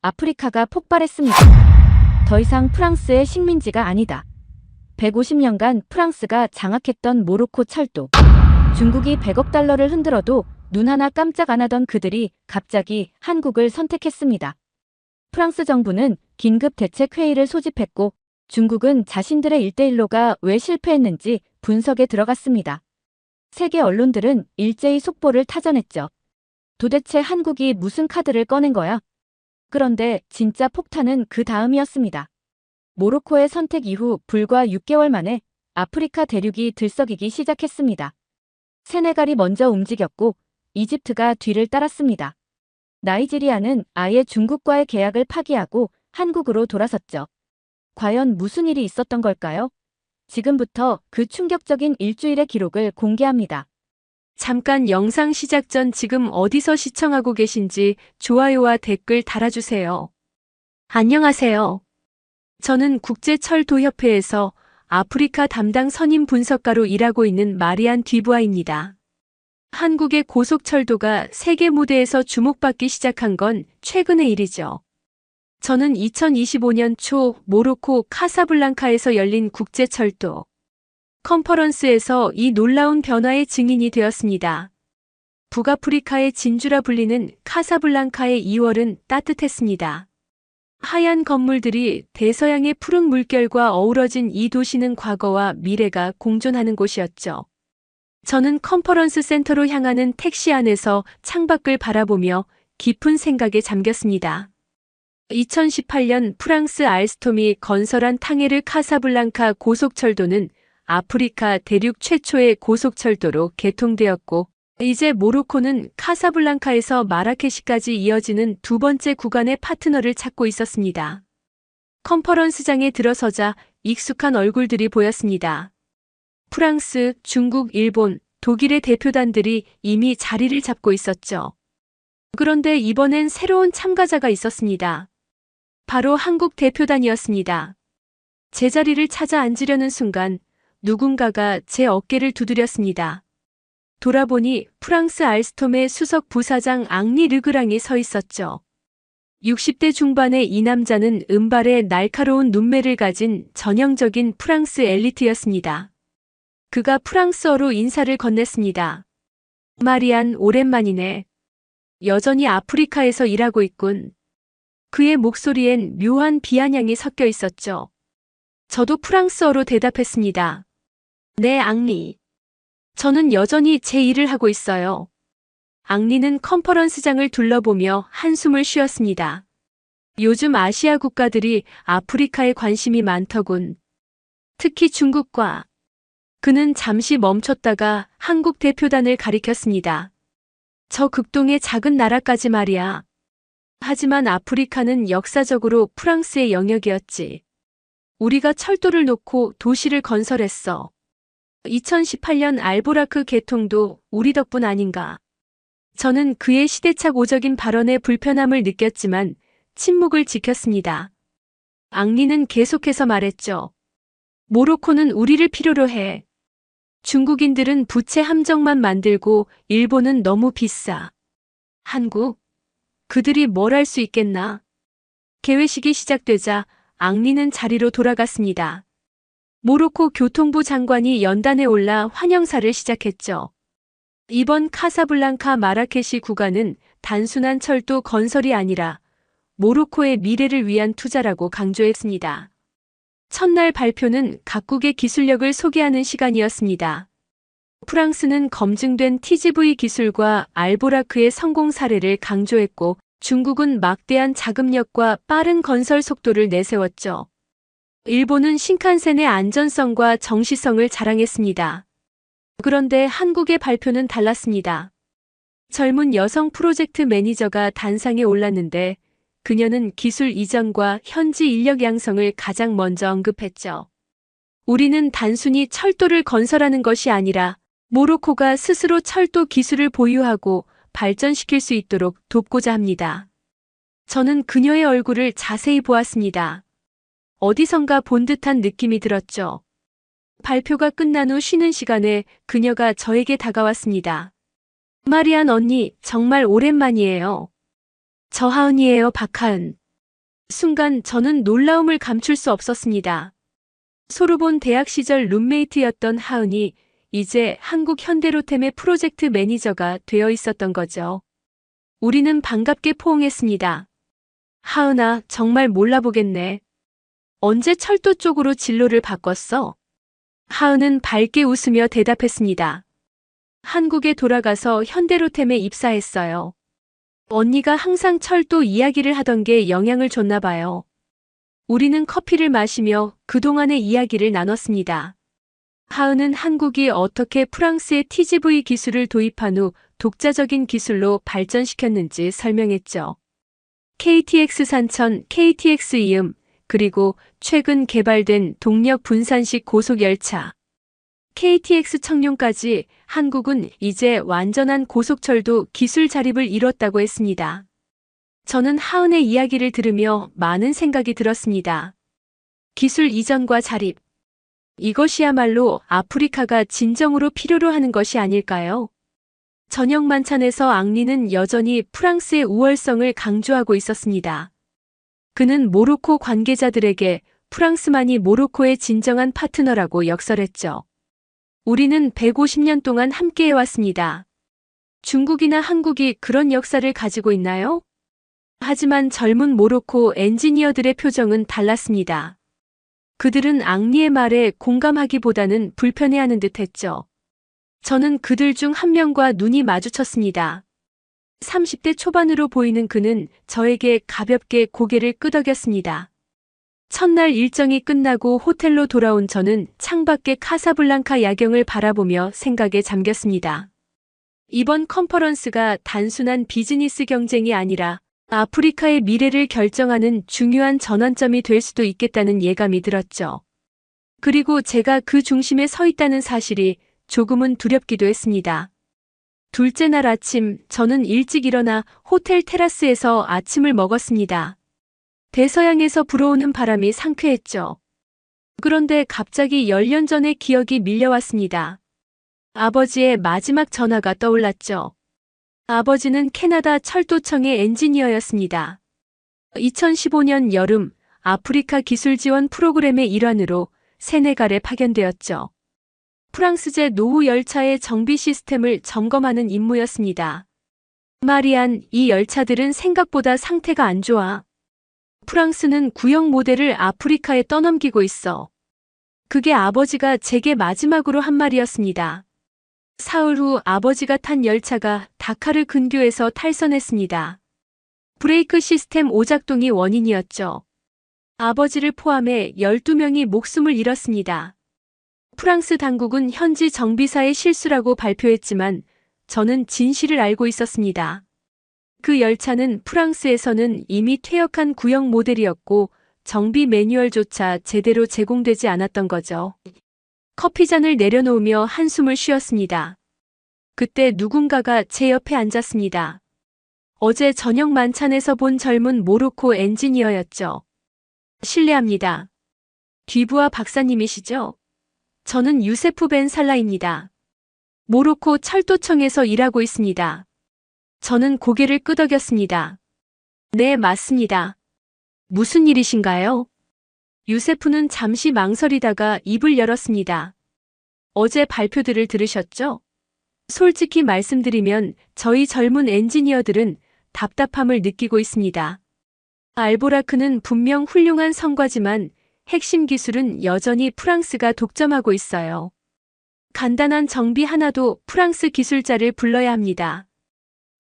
아프리카가 폭발했습니다. 더 이상 프랑스의 식민지가 아니다. 150년간 프랑스가 장악했던 모로코 철도. 중국이 100억 달러를 흔들어도 눈 하나 깜짝 안 하던 그들이 갑자기 한국을 선택했습니다. 프랑스 정부는 긴급 대책 회의를 소집했고 중국은 자신들의 일대일로가 왜 실패했는지 분석에 들어갔습니다. 세계 언론들은 일제히 속보를 타전했죠. 도대체 한국이 무슨 카드를 꺼낸 거야? 그런데 진짜 폭탄은 그 다음이었습니다. 모로코의 선택 이후 불과 6개월 만에 아프리카 대륙이 들썩이기 시작했습니다. 세네갈이 먼저 움직였고 이집트가 뒤를 따랐습니다. 나이지리아는 아예 중국과의 계약을 파기하고 한국으로 돌아섰죠. 과연 무슨 일이 있었던 걸까요? 지금부터 그 충격적인 일주일의 기록을 공개합니다. 잠깐 영상 시작 전 지금 어디서 시청하고 계신지 좋아요와 댓글 달아주세요. 안녕하세요. 저는 국제철도협회에서 아프리카 담당 선임 분석가로 일하고 있는 마리안 뒤부아입니다. 한국의 고속철도가 세계 무대에서 주목받기 시작한 건 최근의 일이죠. 저는 2025년 초 모로코 카사블랑카에서 열린 국제철도 컨퍼런스에서 이 놀라운 변화의 증인이 되었습니다. 북아프리카의 진주라 불리는 카사블랑카의 2월은 따뜻했습니다. 하얀 건물들이 대서양의 푸른 물결과 어우러진 이 도시는 과거와 미래가 공존하는 곳이었죠. 저는 컨퍼런스 센터로 향하는 택시 안에서 창밖을 바라보며 깊은 생각에 잠겼습니다. 2018년 프랑스 알스톰이 건설한 탕헤르 카사블랑카 고속철도는 아프리카 대륙 최초의 고속철도로 개통되었고 이제 모로코는 카사블랑카에서 마라케시까지 이어지는 두 번째 구간의 파트너를 찾고 있었습니다. 컨퍼런스장에 들어서자 익숙한 얼굴들이 보였습니다. 프랑스, 중국, 일본, 독일의 대표단들이 이미 자리를 잡고 있었죠. 그런데 이번엔 새로운 참가자가 있었습니다. 바로 한국 대표단이었습니다. 제자리를 찾아 앉으려는 순간 누군가가 제 어깨를 두드렸습니다. 돌아보니 프랑스 알스톰의 수석 부사장 앙리 르그랑이 서 있었죠. 60대 중반의 이 남자는 은발에 날카로운 눈매를 가진 전형적인 프랑스 엘리트였습니다. 그가 프랑스어로 인사를 건넸습니다. 마리안, 오랜만이네. 여전히 아프리카에서 일하고 있군. 그의 목소리엔 묘한 비아냥이 섞여 있었죠. 저도 프랑스어로 대답했습니다. 네, 앙리. 저는 여전히 제 일을 하고 있어요. 앙리는 컨퍼런스장을 둘러보며 한숨을 쉬었습니다. 요즘 아시아 국가들이 아프리카에 관심이 많더군. 특히 중국과. 그는 잠시 멈췄다가 한국 대표단을 가리켰습니다. 저 극동의 작은 나라까지 말이야. 하지만 아프리카는 역사적으로 프랑스의 영역이었지. 우리가 철도를 놓고 도시를 건설했어. 2018년 알보라크 개통도 우리 덕분 아닌가. 저는 그의 시대착 오적인 발언에 불편함을 느꼈지만 침묵을 지켰습니다. 앙리는 계속해서 말했죠. 모로코는 우리를 필요로 해. 중국인들은 부채 함정만 만들고 일본은 너무 비싸. 한국? 그들이 뭘 할 수 있겠나? 개회식이 시작되자 앙리는 자리로 돌아갔습니다. 모로코 교통부 장관이 연단에 올라 환영사를 시작했죠. 이번 카사블랑카 마라케시 구간은 단순한 철도 건설이 아니라 모로코의 미래를 위한 투자라고 강조했습니다. 첫날 발표는 각국의 기술력을 소개하는 시간이었습니다. 프랑스는 검증된 TGV 기술과 알보라크의 성공 사례를 강조했고 중국은 막대한 자금력과 빠른 건설 속도를 내세웠죠. 일본은 신칸센의 안전성과 정시성을 자랑했습니다. 그런데 한국의 발표는 달랐습니다. 젊은 여성 프로젝트 매니저가 단상에 올랐는데 그녀는 기술 이전과 현지 인력 양성을 가장 먼저 언급했죠. 우리는 단순히 철도를 건설하는 것이 아니라 모로코가 스스로 철도 기술을 보유하고 발전시킬 수 있도록 돕고자 합니다. 저는 그녀의 얼굴을 자세히 보았습니다. 어디선가 본 듯한 느낌이 들었죠. 발표가 끝난 후 쉬는 시간에 그녀가 저에게 다가왔습니다. 마리안 언니, 정말 오랜만이에요. 저 하은이에요, 박하은. 순간 저는 놀라움을 감출 수 없었습니다. 소르본 대학 시절 룸메이트였던 하은이 이제 한국 현대로템의 프로젝트 매니저가 되어 있었던 거죠. 우리는 반갑게 포옹했습니다. 하은아, 정말 몰라보겠네. 언제 철도 쪽으로 진로를 바꿨어? 하은은 밝게 웃으며 대답했습니다. 한국에 돌아가서 현대로템에 입사했어요. 언니가 항상 철도 이야기를 하던 게 영향을 줬나 봐요. 우리는 커피를 마시며 그동안의 이야기를 나눴습니다. 하은은 한국이 어떻게 프랑스의 TGV 기술을 도입한 후 독자적인 기술로 발전시켰는지 설명했죠. KTX 산천, KTX 이음, 그리고 최근 개발된 동력 분산식 고속열차, KTX 청룡까지 한국은 이제 완전한 고속철도 기술 자립을 이뤘다고 했습니다. 저는 하은의 이야기를 들으며 많은 생각이 들었습니다. 기술 이전과 자립. 이것이야말로 아프리카가 진정으로 필요로 하는 것이 아닐까요? 저녁 만찬에서 앙리는 여전히 프랑스의 우월성을 강조하고 있었습니다. 그는 모로코 관계자들에게 프랑스만이 모로코의 진정한 파트너라고 역설했죠. 우리는 150년 동안 함께해왔습니다. 중국이나 한국이 그런 역사를 가지고 있나요? 하지만 젊은 모로코 엔지니어들의 표정은 달랐습니다. 그들은 앙리의 말에 공감하기보다는 불편해하는 듯했죠. 저는 그들 중 한 명과 눈이 마주쳤습니다. 30대 초반으로 보이는 그는 저에게 가볍게 고개를 끄덕였습니다. 첫날 일정이 끝나고 호텔로 돌아온 저는 창밖의 카사블랑카 야경을 바라보며 생각에 잠겼습니다. 이번 컨퍼런스가 단순한 비즈니스 경쟁이 아니라 아프리카의 미래를 결정하는 중요한 전환점이 될 수도 있겠다는 예감이 들었죠. 그리고 제가 그 중심에 서 있다는 사실이 조금은 두렵기도 했습니다. 둘째 날 아침, 저는 일찍 일어나 호텔 테라스에서 아침을 먹었습니다. 대서양에서 불어오는 바람이 상쾌했죠. 그런데 갑자기 10년 전의 기억이 밀려왔습니다. 아버지의 마지막 전화가 떠올랐죠. 아버지는 캐나다 철도청의 엔지니어였습니다. 2015년 여름 아프리카 기술 지원 프로그램의 일환으로 세네갈에 파견되었죠. 프랑스제 노후 열차의 정비 시스템을 점검하는 임무였습니다. 마리안, 이 열차들은 생각보다 상태가 안 좋아. 프랑스는 구형 모델을 아프리카에 떠넘기고 있어. 그게 아버지가 제게 마지막으로 한 말이었습니다. 사흘 후 아버지가 탄 열차가 다카르 근교에서 탈선했습니다. 브레이크 시스템 오작동이 원인이었죠. 아버지를 포함해 12명이 목숨을 잃었습니다. 프랑스 당국은 현지 정비사의 실수라고 발표했지만 저는 진실을 알고 있었습니다. 그 열차는 프랑스에서는 이미 퇴역한 구형 모델이었고 정비 매뉴얼조차 제대로 제공되지 않았던 거죠. 커피잔을 내려놓으며 한숨을 쉬었습니다. 그때 누군가가 제 옆에 앉았습니다. 어제 저녁 만찬에서 본 젊은 모로코 엔지니어였죠. 실례합니다. 뒤부하 박사님이시죠? 저는 유세프 벤 살라입니다. 모로코 철도청에서 일하고 있습니다. 저는 고개를 끄덕였습니다. 네, 맞습니다. 무슨 일이신가요? 유세프는 잠시 망설이다가 입을 열었습니다. 어제 발표들을 들으셨죠? 솔직히 말씀드리면 저희 젊은 엔지니어들은 답답함을 느끼고 있습니다. 알보라크는 분명 훌륭한 성과지만 핵심 기술은 여전히 프랑스가 독점하고 있어요. 간단한 정비 하나도 프랑스 기술자를 불러야 합니다.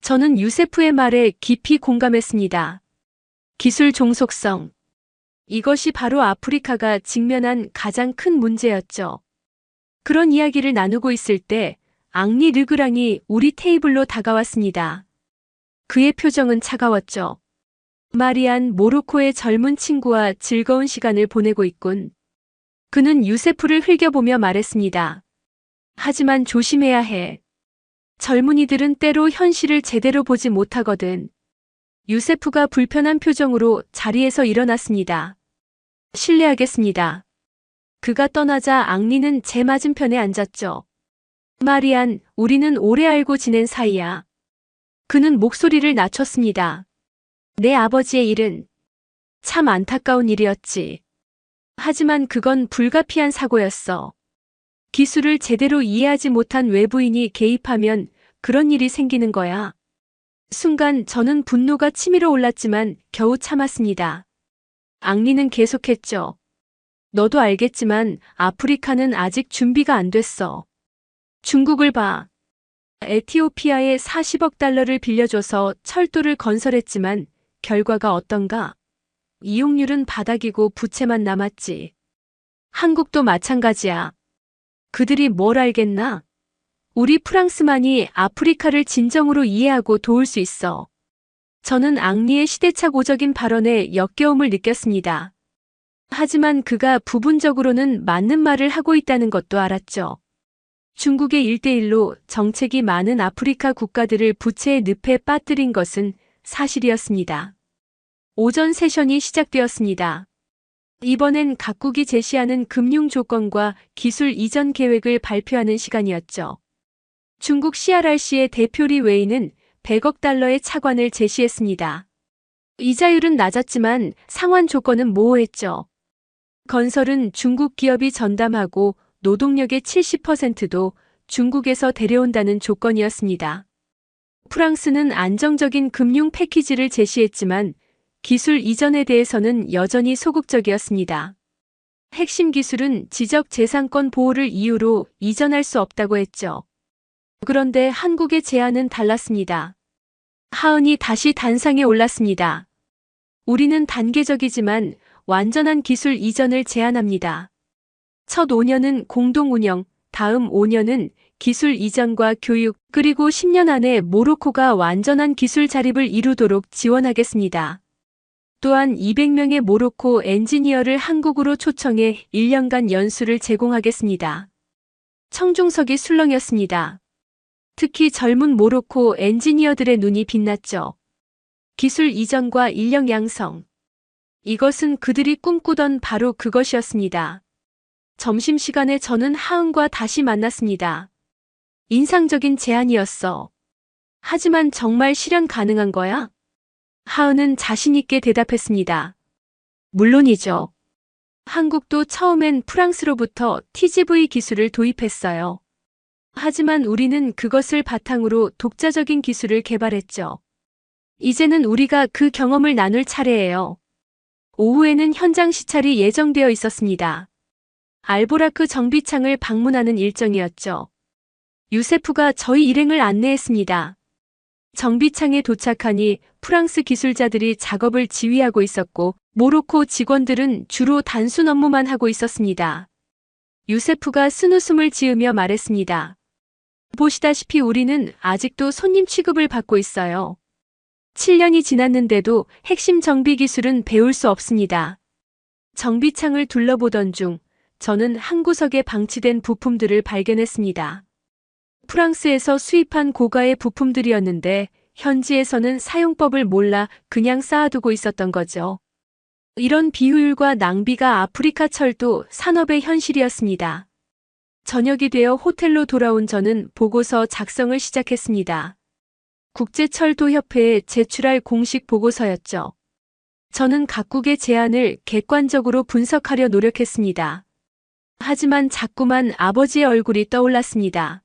저는 유세프의 말에 깊이 공감했습니다. 기술 종속성. 이것이 바로 아프리카가 직면한 가장 큰 문제였죠. 그런 이야기를 나누고 있을 때 앙리 르그랑이 우리 테이블로 다가왔습니다. 그의 표정은 차가웠죠. 마리안, 모로코의 젊은 친구와 즐거운 시간을 보내고 있군. 그는 유세프를 흘겨보며 말했습니다. 하지만 조심해야 해. 젊은이들은 때로 현실을 제대로 보지 못하거든. 유세프가 불편한 표정으로 자리에서 일어났습니다. 실례하겠습니다. 그가 떠나자 앙리는 제 맞은편에 앉았죠. 마리안, 우리는 오래 알고 지낸 사이야. 그는 목소리를 낮췄습니다. 내 아버지의 일은 참 안타까운 일이었지. 하지만 그건 불가피한 사고였어. 기술을 제대로 이해하지 못한 외부인이 개입하면 그런 일이 생기는 거야. 순간 저는 분노가 치밀어 올랐지만 겨우 참았습니다. 앙리는 계속했죠. 너도 알겠지만 아프리카는 아직 준비가 안 됐어. 중국을 봐. 에티오피아에 40억 달러를 빌려줘서 철도를 건설했지만 결과가 어떤가? 이용률은 바닥이고 부채만 남았지. 한국도 마찬가지야. 그들이 뭘 알겠나? 우리 프랑스만이 아프리카를 진정으로 이해하고 도울 수 있어. 저는 앙리의 시대착오적인 발언에 역겨움을 느꼈습니다. 하지만 그가 부분적으로는 맞는 말을 하고 있다는 것도 알았죠. 중국의 1대1로 정책이 많은 아프리카 국가들을 부채의 늪에 빠뜨린 것은 사실이었습니다. 오전 세션이 시작되었습니다. 이번엔 각국이 제시하는 금융 조건과 기술 이전 계획을 발표하는 시간이었죠. 중국 CRRC의 대표 리 웨이는 100억 달러의 차관을 제시했습니다. 이자율은 낮았지만 상환 조건은 모호했죠. 건설은 중국 기업이 전담하고 노동력의 70%도 중국에서 데려온다는 조건이었습니다. 프랑스는 안정적인 금융 패키지를 제시했지만 기술 이전에 대해서는 여전히 소극적이었습니다. 핵심 기술은 지적재산권 보호를 이유로 이전할 수 없다고 했죠. 그런데 한국의 제안은 달랐습니다. 하은이 다시 단상에 올랐습니다. 우리는 단계적이지만 완전한 기술 이전을 제안합니다. 첫 5년은 공동 운영, 다음 5년은 기술 이전과 교육, 그리고 10년 안에 모로코가 완전한 기술 자립을 이루도록 지원하겠습니다. 또한 200명의 모로코 엔지니어를 한국으로 초청해 1년간 연수를 제공하겠습니다. 청중석이 술렁였습니다. 특히 젊은 모로코 엔지니어들의 눈이 빛났죠. 기술 이전과 인력 양성. 이것은 그들이 꿈꾸던 바로 그것이었습니다. 점심시간에 저는 하은과 다시 만났습니다. 인상적인 제안이었어. 하지만 정말 실현 가능한 거야? 하은은 자신있게 대답했습니다. 물론이죠. 한국도 처음엔 프랑스로부터 TGV 기술을 도입했어요. 하지만 우리는 그것을 바탕으로 독자적인 기술을 개발했죠. 이제는 우리가 그 경험을 나눌 차례예요. 오후에는 현장 시찰이 예정되어 있었습니다. 알보라크 정비창을 방문하는 일정이었죠. 유세프가 저희 일행을 안내했습니다. 정비창에 도착하니 프랑스 기술자들이 작업을 지휘하고 있었고 모로코 직원들은 주로 단순 업무만 하고 있었습니다. 유세프가 쓴웃음을 지으며 말했습니다. 보시다시피 우리는 아직도 손님 취급을 받고 있어요. 7년이 지났는데도 핵심 정비 기술은 배울 수 없습니다. 정비창을 둘러보던 중 저는 한 구석에 방치된 부품들을 발견했습니다. 프랑스에서 수입한 고가의 부품들이었는데 현지에서는 사용법을 몰라 그냥 쌓아두고 있었던 거죠. 이런 비효율과 낭비가 아프리카 철도 산업의 현실이었습니다. 저녁이 되어 호텔로 돌아온 저는 보고서 작성을 시작했습니다. 국제철도협회에 제출할 공식 보고서였죠. 저는 각국의 제안을 객관적으로 분석하려 노력했습니다. 하지만 자꾸만 아버지의 얼굴이 떠올랐습니다.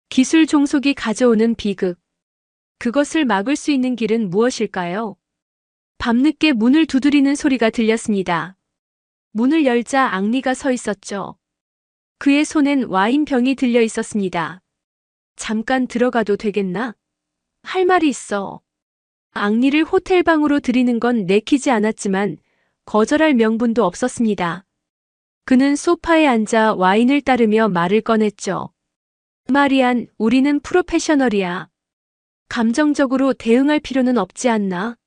기술 종속이 가져오는 비극. 그것을 막을 수 있는 길은 무엇일까요? 밤늦게 문을 두드리는 소리가 들렸습니다. 문을 열자 앙리가 서 있었죠. 그의 손엔 와인병이 들려 있었습니다. 잠깐 들어가도 되겠나? 할 말이 있어. 앙리를 호텔방으로 들이는 건 내키지 않았지만 거절할 명분도 없었습니다. 그는 소파에 앉아 와인을 따르며 말을 꺼냈죠. 마리안, 우리는 프로페셔널이야. 감정적으로 대응할 필요는 없지 않나?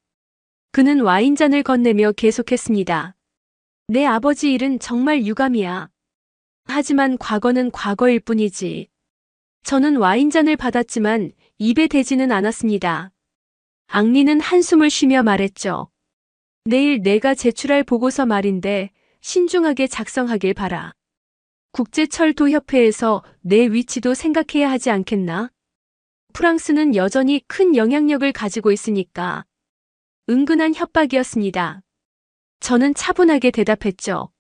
그는 와인잔을 건네며 계속했습니다. 내 아버지 일은 정말 유감이야. 하지만 과거는 과거일 뿐이지. 저는 와인잔을 받았지만 입에 대지는 않았습니다. 앙리는 한숨을 쉬며 말했죠. 내일 내가 제출할 보고서 말인데 신중하게 작성하길 바라. 국제철도협회에서 내 위치도 생각해야 하지 않겠나? 프랑스는 여전히 큰 영향력을 가지고 있으니까. 은근한 협박이었습니다. 저는 차분하게 대답했죠.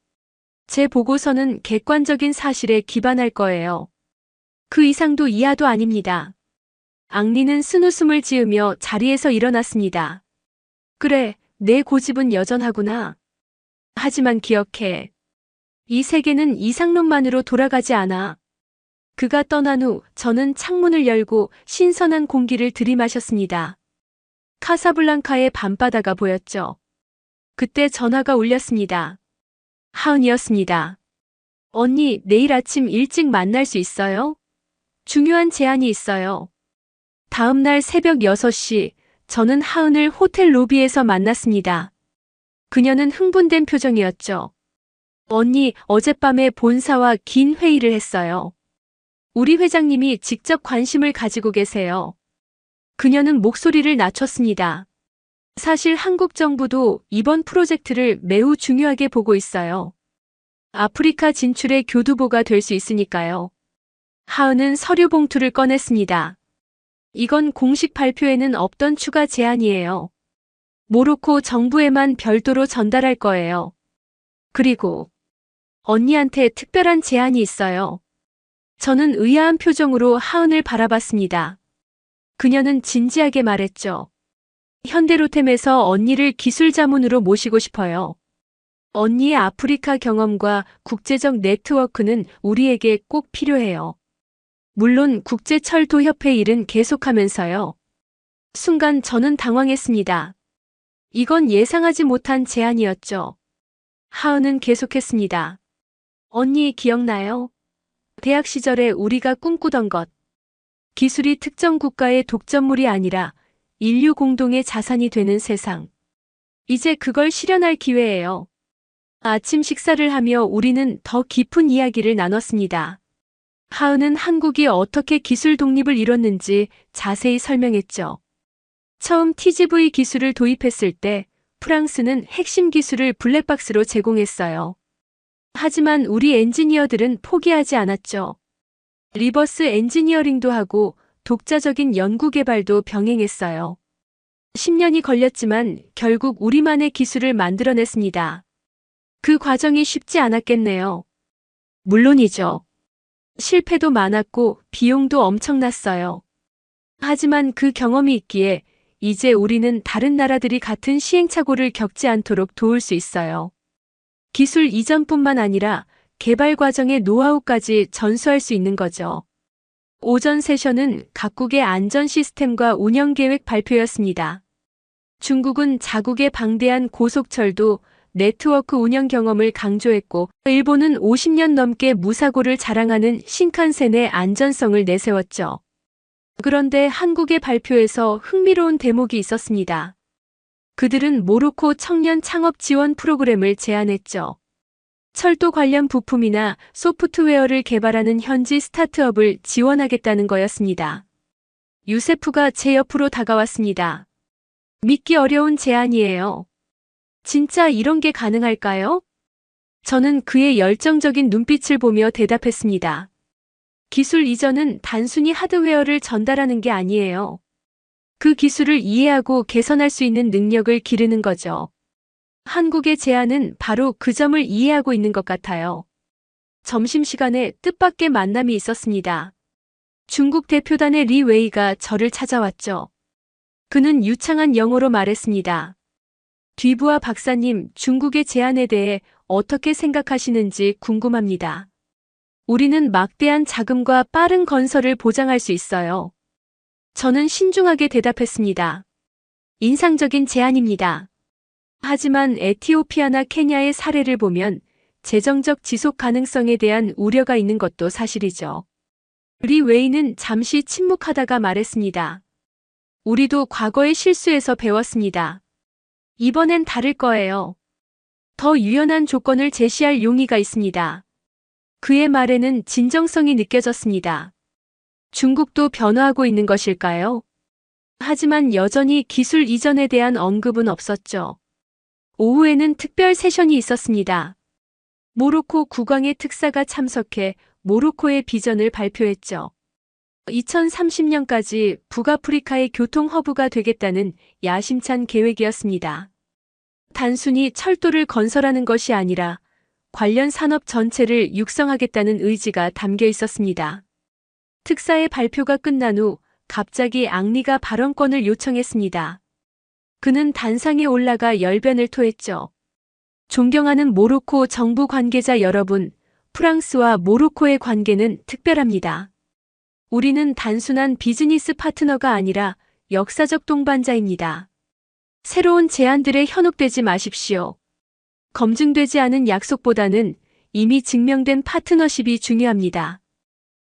제 보고서는 객관적인 사실에 기반할 거예요. 그 이상도 이하도 아닙니다. 앙리는 쓴웃음을 지으며 자리에서 일어났습니다. 그래, 내 고집은 여전하구나. 하지만 기억해. 이 세계는 이상론만으로 돌아가지 않아. 그가 떠난 후 저는 창문을 열고 신선한 공기를 들이마셨습니다. 카사블랑카의 밤바다가 보였죠. 그때 전화가 울렸습니다. 하은이었습니다. 언니, 내일 아침 일찍 만날 수 있어요? 중요한 제안이 있어요. 다음 날 새벽 6시, 저는 하은을 호텔 로비에서 만났습니다. 그녀는 흥분된 표정이었죠. 언니, 어젯밤에 본사와 긴 회의를 했어요. 우리 회장님이 직접 관심을 가지고 계세요. 그녀는 목소리를 낮췄습니다. 사실 한국 정부도 이번 프로젝트를 매우 중요하게 보고 있어요. 아프리카 진출의 교두보가 될 수 있으니까요. 하은은 서류 봉투를 꺼냈습니다. 이건 공식 발표에는 없던 추가 제안이에요. 모로코 정부에만 별도로 전달할 거예요. 그리고 언니한테 특별한 제안이 있어요. 저는 의아한 표정으로 하은을 바라봤습니다. 그녀는 진지하게 말했죠. 현대로템에서 언니를 기술 자문으로 모시고 싶어요. 언니의 아프리카 경험과 국제적 네트워크는 우리에게 꼭 필요해요. 물론 국제철도협회 일은 계속하면서요. 순간 저는 당황했습니다. 이건 예상하지 못한 제안이었죠. 하은은 계속했습니다. 언니 기억나요? 대학 시절에 우리가 꿈꾸던 것. 기술이 특정 국가의 독점물이 아니라 인류 공동의 자산이 되는 세상. 이제 그걸 실현할 기회예요. 아침 식사를 하며 우리는 더 깊은 이야기를 나눴습니다. 하은은 한국이 어떻게 기술 독립을 이뤘는지 자세히 설명했죠. 처음 TGV 기술을 도입했을 때 프랑스는 핵심 기술을 블랙박스로 제공했어요. 하지만 우리 엔지니어들은 포기하지 않았죠. 리버스 엔지니어링도 하고 독자적인 연구개발도 병행했어요. 10년이 걸렸지만 결국 우리만의 기술을 만들어냈습니다. 그 과정이 쉽지 않았겠네요. 물론이죠. 실패도 많았고 비용도 엄청났어요. 하지만 그 경험이 있기에 이제 우리는 다른 나라들이 같은 시행착오를 겪지 않도록 도울 수 있어요. 기술 이전뿐만 아니라 개발 과정의 노하우까지 전수할 수 있는 거죠. 오전 세션은 각국의 안전 시스템과 운영 계획 발표였습니다. 중국은 자국의 방대한 고속철도 네트워크 운영 경험을 강조했고, 일본은 50년 넘게 무사고를 자랑하는 신칸센의 안전성을 내세웠죠. 그런데 한국의 발표에서 흥미로운 대목이 있었습니다. 그들은 모로코 청년 창업 지원 프로그램을 제안했죠. 철도 관련 부품이나 소프트웨어를 개발하는 현지 스타트업을 지원하겠다는 거였습니다. 유세프가 제 옆으로 다가왔습니다. 믿기 어려운 제안이에요. 진짜 이런 게 가능할까요? 저는 그의 열정적인 눈빛을 보며 대답했습니다. 기술 이전은 단순히 하드웨어를 전달하는 게 아니에요. 그 기술을 이해하고 개선할 수 있는 능력을 기르는 거죠. 한국의 제안은 바로 그 점을 이해하고 있는 것 같아요. 점심시간에 뜻밖의 만남이 있었습니다. 중국 대표단의 리 웨이가 저를 찾아왔죠. 그는 유창한 영어로 말했습니다. 뒤부아 박사님, 중국의 제안에 대해 어떻게 생각하시는지 궁금합니다. 우리는 막대한 자금과 빠른 건설을 보장할 수 있어요. 저는 신중하게 대답했습니다. 인상적인 제안입니다. 하지만 에티오피아나 케냐의 사례를 보면 재정적 지속 가능성에 대한 우려가 있는 것도 사실이죠. 리 웨이는 잠시 침묵하다가 말했습니다. 우리도 과거의 실수에서 배웠습니다. 이번엔 다를 거예요. 더 유연한 조건을 제시할 용의가 있습니다. 그의 말에는 진정성이 느껴졌습니다. 중국도 변화하고 있는 것일까요? 하지만 여전히 기술 이전에 대한 언급은 없었죠. 오후에는 특별 세션이 있었습니다. 모로코 국왕의 특사가 참석해 모로코의 비전을 발표했죠. 2030년까지 북아프리카의 교통 허브가 되겠다는 야심찬 계획이었습니다. 단순히 철도를 건설하는 것이 아니라 관련 산업 전체를 육성하겠다는 의지가 담겨 있었습니다. 특사의 발표가 끝난 후 갑자기 앙리가 발언권을 요청했습니다. 그는 단상에 올라가 열변을 토했죠. 존경하는 모로코 정부 관계자 여러분, 프랑스와 모로코의 관계는 특별합니다. 우리는 단순한 비즈니스 파트너가 아니라 역사적 동반자입니다. 새로운 제안들에 현혹되지 마십시오. 검증되지 않은 약속보다는 이미 증명된 파트너십이 중요합니다.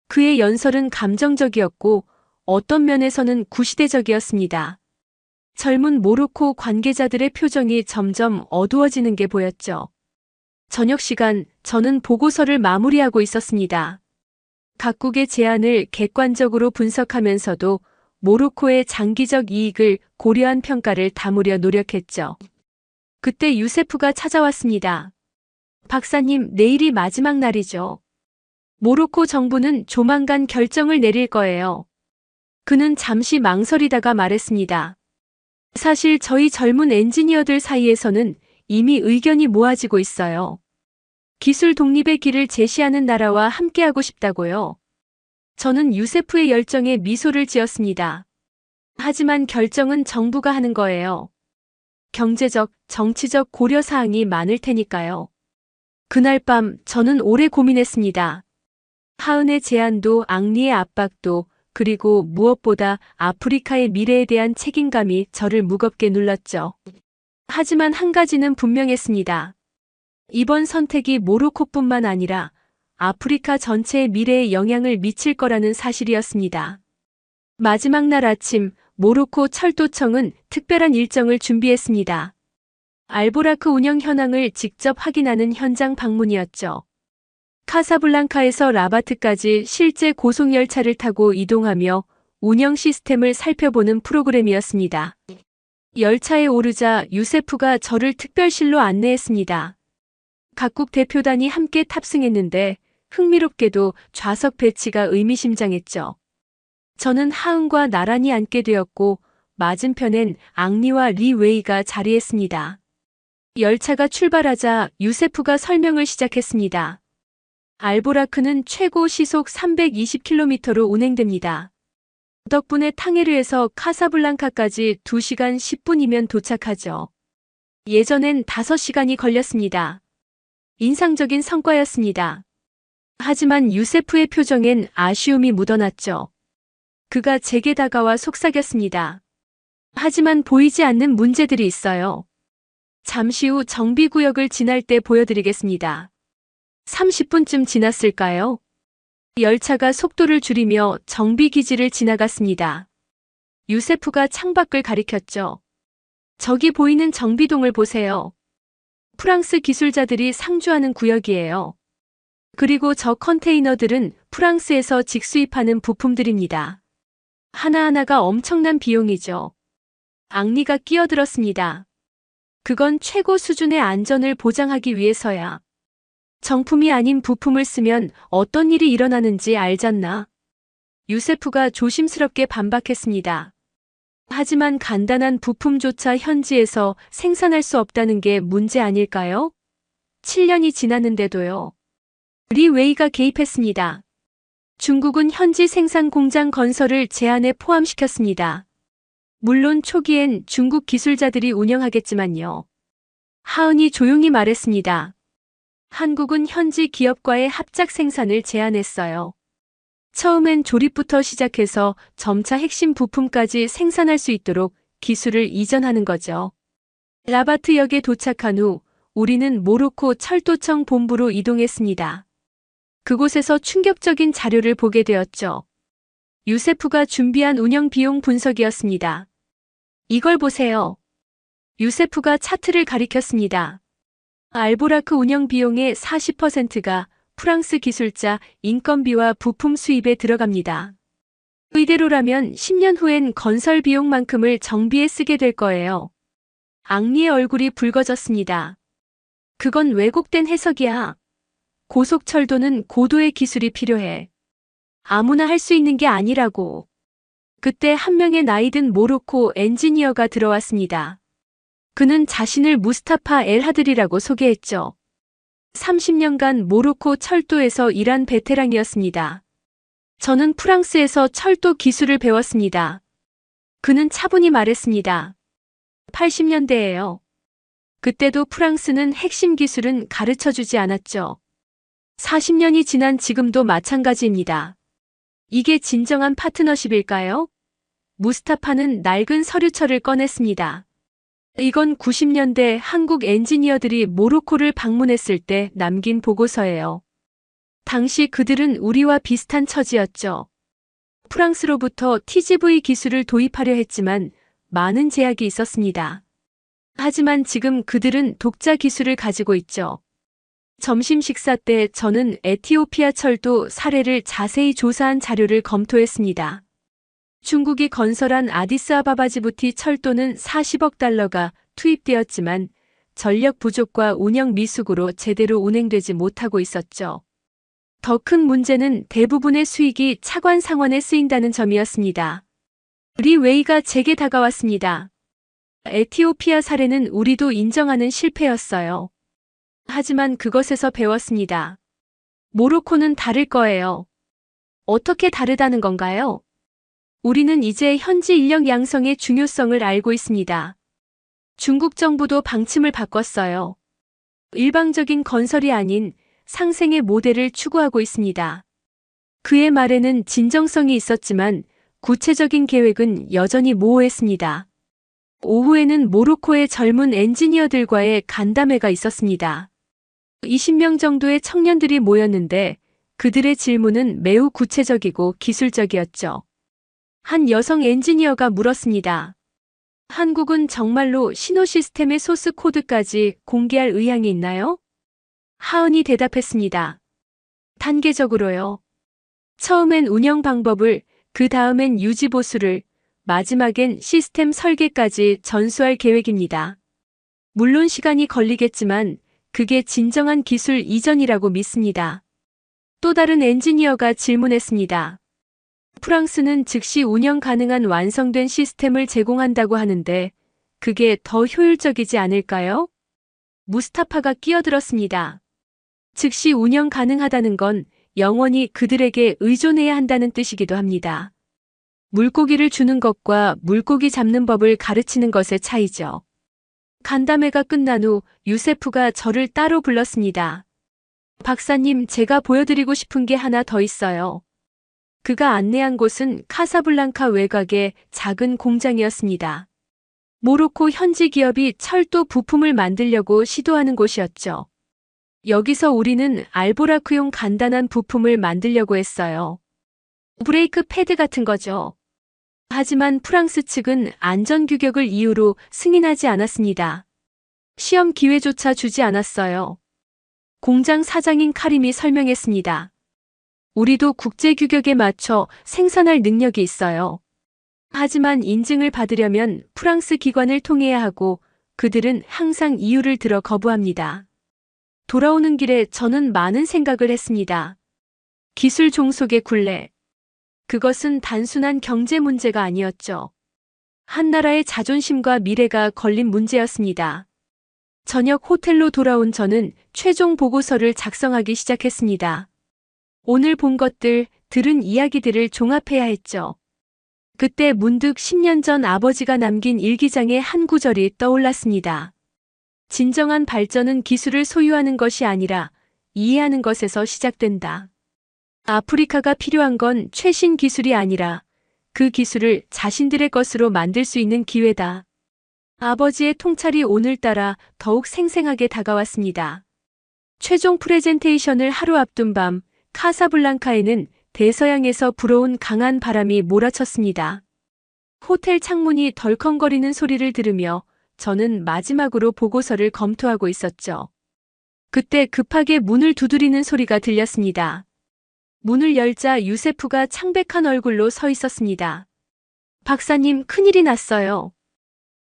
그의 연설은 감정적이었고 어떤 면에서는 구시대적이었습니다. 젊은 모로코 관계자들의 표정이 점점 어두워지는 게 보였죠. 저녁 시간, 저는 보고서를 마무리하고 있었습니다. 각국의 제안을 객관적으로 분석하면서도 모로코의 장기적 이익을 고려한 평가를 담으려 노력했죠. 그때 유세프가 찾아왔습니다. 박사님, 내일이 마지막 날이죠. 모로코 정부는 조만간 결정을 내릴 거예요. 그는 잠시 망설이다가 말했습니다. 사실 저희 젊은 엔지니어들 사이에서는 이미 의견이 모아지고 있어요. 기술 독립의 길을 제시하는 나라와 함께하고 싶다고요. 저는 유세프의 열정에 미소를 지었습니다. 하지만 결정은 정부가 하는 거예요. 경제적, 정치적 고려사항이 많을 테니까요. 그날 밤 저는 오래 고민했습니다. 하은의 제안도 앙리의 압박도 그리고 무엇보다 아프리카의 미래에 대한 책임감이 저를 무겁게 눌렀죠. 하지만 한 가지는 분명했습니다. 이번 선택이 모로코뿐만 아니라 아프리카 전체의 미래에 영향을 미칠 거라는 사실이었습니다. 마지막 날 아침, 모로코 철도청은 특별한 일정을 준비했습니다. 알보라크 운영 현황을 직접 확인하는 현장 방문이었죠. 카사블랑카에서 라바트까지 실제 고속열차를 타고 이동하며 운영 시스템을 살펴보는 프로그램이었습니다. 열차에 오르자 유세프가 저를 특별실로 안내했습니다. 각국 대표단이 함께 탑승했는데 흥미롭게도 좌석 배치가 의미심장했죠. 저는 하은과 나란히 앉게 되었고 맞은편엔 앙리와 리 웨이가 자리했습니다. 열차가 출발하자 유세프가 설명을 시작했습니다. 알보라크는 최고 시속 320km로 운행됩니다. 덕분에 탕헤르에서 카사블랑카까지 2시간 10분이면 도착하죠. 예전엔 5시간이 걸렸습니다. 인상적인 성과였습니다. 하지만 유세프의 표정엔 아쉬움이 묻어났죠. 그가 제게 다가와 속삭였습니다. 하지만 보이지 않는 문제들이 있어요. 잠시 후 정비구역을 지날 때 보여드리겠습니다. 30분쯤 지났을까요? 열차가 속도를 줄이며 정비기지를 지나갔습니다. 유세프가 창밖을 가리켰죠. 저기 보이는 정비동을 보세요. 프랑스 기술자들이 상주하는 구역이에요. 그리고 저 컨테이너들은 프랑스에서 직수입하는 부품들입니다. 하나하나가 엄청난 비용이죠. 앙리가 끼어들었습니다. 그건 최고 수준의 안전을 보장하기 위해서야. 정품이 아닌 부품을 쓰면 어떤 일이 일어나는지 알잖나. 유세프가 조심스럽게 반박했습니다. 하지만 간단한 부품조차 현지에서 생산할 수 없다는 게 문제 아닐까요? 7년이 지났는데도요. 리 웨이가 개입했습니다. 중국은 현지 생산 공장 건설을 제안에 포함시켰습니다. 물론 초기엔 중국 기술자들이 운영하겠지만요. 하은이 조용히 말했습니다. 한국은 현지 기업과의 합작 생산을 제안했어요. 처음엔 조립부터 시작해서 점차 핵심 부품까지 생산할 수 있도록 기술을 이전하는 거죠. 라바트역에 도착한 후 우리는 모로코 철도청 본부로 이동했습니다. 그곳에서 충격적인 자료를 보게 되었죠. 유세프가 준비한 운영 비용 분석이었습니다. 이걸 보세요. 유세프가 차트를 가리켰습니다. 알보라크 운영 비용의 40%가 프랑스 기술자, 인건비와 부품 수입에 들어갑니다. 이대로라면 10년 후엔 건설 비용만큼을 정비에 쓰게 될 거예요. 앙리의 얼굴이 붉어졌습니다. 그건 왜곡된 해석이야. 고속철도는 고도의 기술이 필요해. 아무나 할 수 있는 게 아니라고. 그때 한 명의 나이든 모로코 엔지니어가 들어왔습니다. 그는 자신을 무스타파 엘하드리라고 소개했죠. 30년간 모로코 철도에서 일한 베테랑이었습니다. 저는 프랑스에서 철도 기술을 배웠습니다. 그는 차분히 말했습니다. 80년대예요. 그때도 프랑스는 핵심 기술은 가르쳐주지 않았죠. 40년이 지난 지금도 마찬가지입니다. 이게 진정한 파트너십일까요? 무스타파는 낡은 서류철을 꺼냈습니다. 이건 90년대 한국 엔지니어들이 모로코를 방문했을 때 남긴 보고서예요. 당시 그들은 우리와 비슷한 처지였죠. 프랑스로부터 TGV 기술을 도입하려 했지만 많은 제약이 있었습니다. 하지만 지금 그들은 독자 기술을 가지고 있죠. 점심 식사 때 저는 에티오피아 철도 사례를 자세히 조사한 자료를 검토했습니다. 중국이 건설한 아디스아바바 지부티 철도는 40억 달러가 투입되었지만 전력 부족과 운영 미숙으로 제대로 운행되지 못하고 있었죠. 더 큰 문제는 대부분의 수익이 차관 상원에 쓰인다는 점이었습니다. 리웨이가 제게 다가왔습니다. 에티오피아 사례는 우리도 인정하는 실패였어요. 하지만 그것에서 배웠습니다. 모로코는 다를 거예요. 어떻게 다르다는 건가요? 우리는 이제 현지 인력 양성의 중요성을 알고 있습니다. 중국 정부도 방침을 바꿨어요. 일방적인 건설이 아닌 상생의 모델을 추구하고 있습니다. 그의 말에는 진정성이 있었지만 구체적인 계획은 여전히 모호했습니다. 오후에는 모로코의 젊은 엔지니어들과의 간담회가 있었습니다. 20명 정도의 청년들이 모였는데 그들의 질문은 매우 구체적이고 기술적이었죠. 한 여성 엔지니어가 물었습니다. 한국은 정말로 신호 시스템의 소스 코드까지 공개할 의향이 있나요? 하은이 대답했습니다. 단계적으로요. 처음엔 운영 방법을, 그 다음엔 유지 보수를, 마지막엔 시스템 설계까지 전수할 계획입니다. 물론 시간이 걸리겠지만 그게 진정한 기술 이전이라고 믿습니다. 또 다른 엔지니어가 질문했습니다. 프랑스는 즉시 운영 가능한 완성된 시스템을 제공한다고 하는데 그게 더 효율적이지 않을까요? 무스타파가 끼어들었습니다. 즉시 운영 가능하다는 건 영원히 그들에게 의존해야 한다는 뜻이기도 합니다. 물고기를 주는 것과 물고기 잡는 법을 가르치는 것의 차이죠. 간담회가 끝난 후 유세프가 저를 따로 불렀습니다. 박사님, 제가 보여드리고 싶은 게 하나 더 있어요. 그가 안내한 곳은 카사블랑카 외곽의 작은 공장이었습니다. 모로코 현지 기업이 철도 부품을 만들려고 시도하는 곳이었죠. 여기서 우리는 알보라크용 간단한 부품을 만들려고 했어요. 브레이크 패드 같은 거죠. 하지만 프랑스 측은 안전 규격을 이유로 승인하지 않았습니다. 시험 기회조차 주지 않았어요. 공장 사장인 카림이 설명했습니다. 우리도 국제 규격에 맞춰 생산할 능력이 있어요. 하지만 인증을 받으려면 프랑스 기관을 통해야 하고 그들은 항상 이유를 들어 거부합니다. 돌아오는 길에 저는 많은 생각을 했습니다. 기술 종속의 굴레. 그것은 단순한 경제 문제가 아니었죠. 한 나라의 자존심과 미래가 걸린 문제였습니다. 저녁 호텔로 돌아온 저는 최종 보고서를 작성하기 시작했습니다. 오늘 본 것들, 들은 이야기들을 종합해야 했죠. 그때 문득 10년 전 아버지가 남긴 일기장의 한 구절이 떠올랐습니다. 진정한 발전은 기술을 소유하는 것이 아니라 이해하는 것에서 시작된다. 아프리카가 필요한 건 최신 기술이 아니라 그 기술을 자신들의 것으로 만들 수 있는 기회다. 아버지의 통찰이 오늘따라 더욱 생생하게 다가왔습니다. 최종 프레젠테이션을 하루 앞둔 밤, 카사블랑카에는 대서양에서 불어온 강한 바람이 몰아쳤습니다. 호텔 창문이 덜컹거리는 소리를 들으며 저는 마지막으로 보고서를 검토하고 있었죠. 그때 급하게 문을 두드리는 소리가 들렸습니다. 문을 열자 유세프가 창백한 얼굴로 서 있었습니다. 박사님, 큰일이 났어요.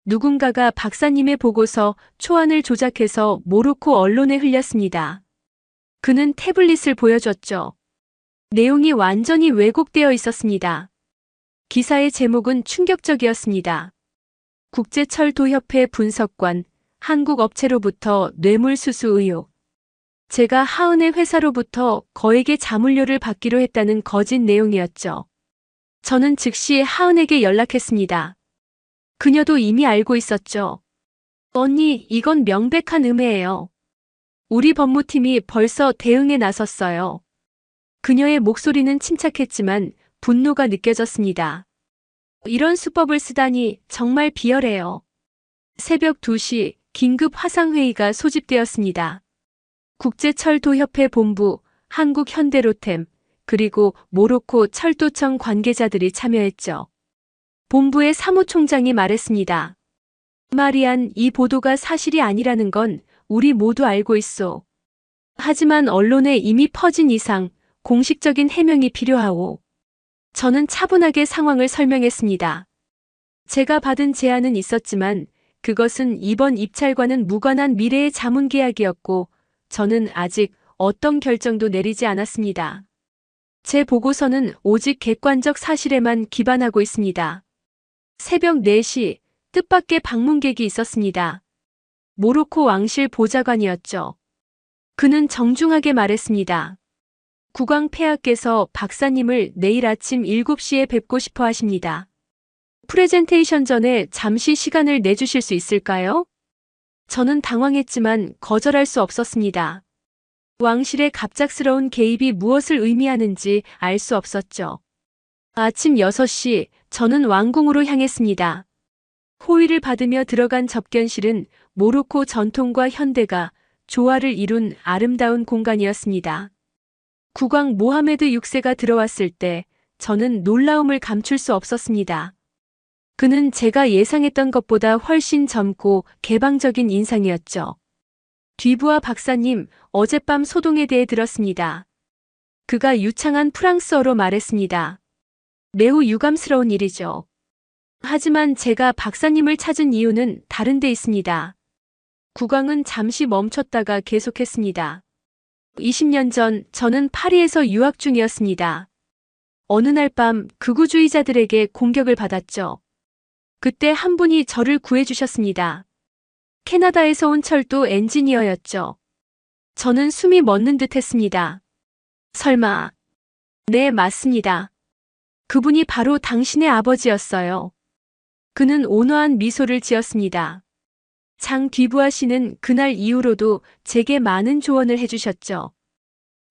누군가가 박사님의 보고서 초안을 조작해서 모로코 언론에 흘렸습니다. 그는 태블릿을 보여줬죠. 내용이 완전히 왜곡되어 있었습니다. 기사의 제목은 충격적이었습니다. 국제철도협회 분석관, 한국 업체로부터 뇌물수수 의혹. 제가 하은의 회사로부터 거액의 자물료를 받기로 했다는 거짓 내용이었죠. 저는 즉시 하은에게 연락했습니다. 그녀도 이미 알고 있었죠. 언니, 이건 명백한 음해예요. 우리 법무팀이 벌써 대응에 나섰어요. 그녀의 목소리는 침착했지만 분노가 느껴졌습니다. 이런 수법을 쓰다니 정말 비열해요. 새벽 2시 긴급 화상회의가 소집되었습니다. 국제철도협회 본부, 한국현대로템, 그리고 모로코 철도청 관계자들이 참여했죠. 본부의 사무총장이 말했습니다. 마리안, 이 보도가 사실이 아니라는 건 우리 모두 알고 있어. 하지만 언론에 이미 퍼진 이상 공식적인 해명이 필요하오. 저는 차분하게 상황을 설명했습니다. 제가 받은 제안은 있었지만 그것은 이번 입찰과는 무관한 미래의 자문 계약이었고 저는 아직 어떤 결정도 내리지 않았습니다. 제 보고서는 오직 객관적 사실에만 기반하고 있습니다. 새벽 4시 뜻밖의 방문객이 있었습니다. 모로코 왕실 보좌관이었죠. 그는 정중하게 말했습니다. 국왕 폐하께서 박사님을 내일 아침 7시에 뵙고 싶어 하십니다. 프레젠테이션 전에 잠시 시간을 내주실 수 있을까요? 저는 당황했지만 거절할 수 없었습니다. 왕실의 갑작스러운 개입이 무엇을 의미하는지 알 수 없었죠. 아침 6시 저는 왕궁으로 향했습니다. 호의를 받으며 들어간 접견실은 모로코 전통과 현대가 조화를 이룬 아름다운 공간이었습니다. 국왕 모하메드 6세가 들어왔을 때 저는 놀라움을 감출 수 없었습니다. 그는 제가 예상했던 것보다 훨씬 젊고 개방적인 인상이었죠. 뒤부하 박사님, 어젯밤 소동에 대해 들었습니다. 그가 유창한 프랑스어로 말했습니다. 매우 유감스러운 일이죠. 하지만 제가 박사님을 찾은 이유는 다른 데 있습니다. 국왕은 잠시 멈췄다가 계속했습니다. 20년 전 저는 파리에서 유학 중이었습니다. 어느 날 밤 극우주의자들에게 공격을 받았죠. 그때 한 분이 저를 구해주셨습니다. 캐나다에서 온 철도 엔지니어였죠. 저는 숨이 멎는 듯 했습니다. 설마. 네, 맞습니다. 그분이 바로 당신의 아버지였어요. 그는 온화한 미소를 지었습니다. 장 뒤부하 씨는 그날 이후로도 제게 많은 조언을 해주셨죠.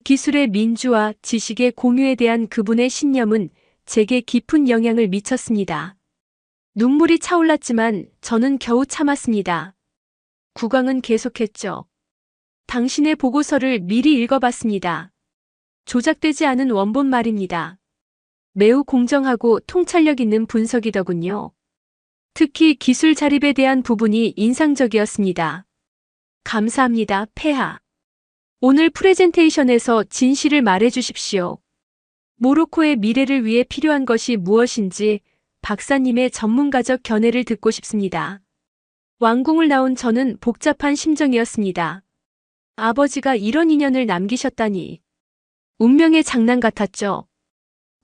기술의 민주화, 지식의 공유에 대한 그분의 신념은 제게 깊은 영향을 미쳤습니다. 눈물이 차올랐지만 저는 겨우 참았습니다. 국왕은 계속했죠. 당신의 보고서를 미리 읽어봤습니다. 조작되지 않은 원본 말입니다. 매우 공정하고 통찰력 있는 분석이더군요. 특히 기술 자립에 대한 부분이 인상적이었습니다. 감사합니다, 폐하. 오늘 프레젠테이션에서 진실을 말해주십시오. 모로코의 미래를 위해 필요한 것이 무엇인지 박사님의 전문가적 견해를 듣고 싶습니다. 왕궁을 나온 저는 복잡한 심정이었습니다. 아버지가 이런 인연을 남기셨다니. 운명의 장난 같았죠.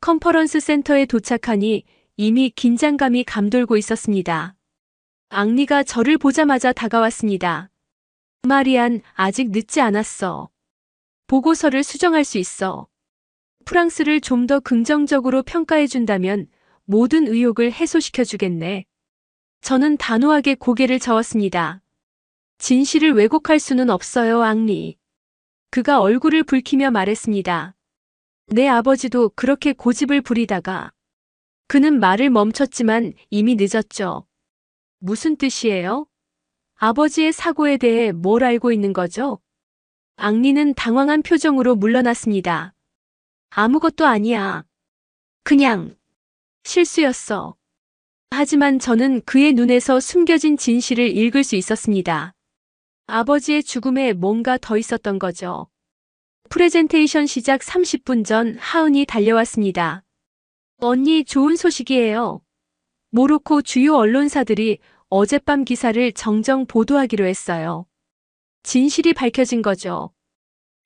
컨퍼런스 센터에 도착하니 이미 긴장감이 감돌고 있었습니다. 앙리가 저를 보자마자 다가왔습니다. 마리안, 아직 늦지 않았어. 보고서를 수정할 수 있어. 프랑스를 좀 더 긍정적으로 평가해준다면 모든 의혹을 해소시켜주겠네. 저는 단호하게 고개를 저었습니다. 진실을 왜곡할 수는 없어요, 앙리. 그가 얼굴을 붉히며 말했습니다. 내 아버지도 그렇게 고집을 부리다가. 그는 말을 멈췄지만 이미 늦었죠. 무슨 뜻이에요? 아버지의 사고에 대해 뭘 알고 있는 거죠? 앙리는 당황한 표정으로 물러났습니다. 아무것도 아니야. 그냥 실수였어. 하지만 저는 그의 눈에서 숨겨진 진실을 읽을 수 있었습니다. 아버지의 죽음에 뭔가 더 있었던 거죠. 프레젠테이션 시작 30분 전 하은이 달려왔습니다. 언니, 좋은 소식이에요. 모로코 주요 언론사들이 어젯밤 기사를 정정 보도하기로 했어요. 진실이 밝혀진 거죠.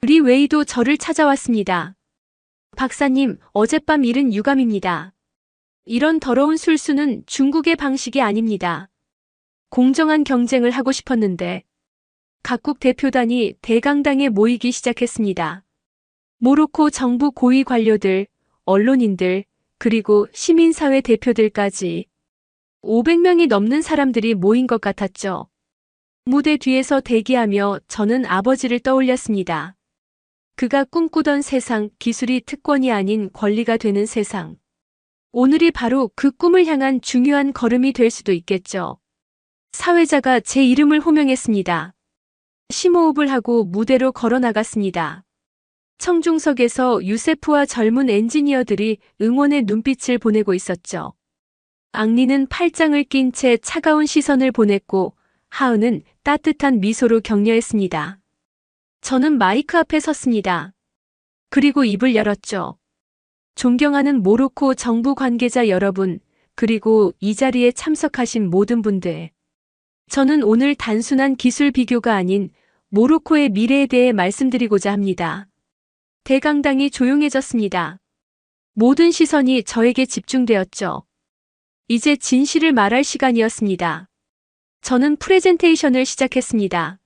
리 웨이도 저를 찾아왔습니다. 박사님, 어젯밤 일은 유감입니다. 이런 더러운 술수는 중국의 방식이 아닙니다. 공정한 경쟁을 하고 싶었는데 각국 대표단이 대강당에 모이기 시작했습니다. 모로코 정부 고위 관료들, 언론인들, 그리고 시민사회 대표들까지 500명이 넘는 사람들이 모인 것 같았죠. 무대 뒤에서 대기하며 저는 아버지를 떠올렸습니다. 그가 꿈꾸던 세상, 기술이 특권이 아닌 권리가 되는 세상. 오늘이 바로 그 꿈을 향한 중요한 걸음이 될 수도 있겠죠. 사회자가 제 이름을 호명했습니다. 심호흡을 하고 무대로 걸어 나갔습니다. 청중석에서 유세프와 젊은 엔지니어들이 응원의 눈빛을 보내고 있었죠. 앙리는 팔짱을 낀 채 차가운 시선을 보냈고 하은은 따뜻한 미소로 격려했습니다. 저는 마이크 앞에 섰습니다. 그리고 입을 열었죠. 존경하는 모로코 정부 관계자 여러분, 그리고 이 자리에 참석하신 모든 분들. 저는 오늘 단순한 기술 비교가 아닌 모로코의 미래에 대해 말씀드리고자 합니다. 대강당이 조용해졌습니다. 모든 시선이 저에게 집중되었죠. 이제 진실을 말할 시간이었습니다. 저는 프레젠테이션을 시작했습니다.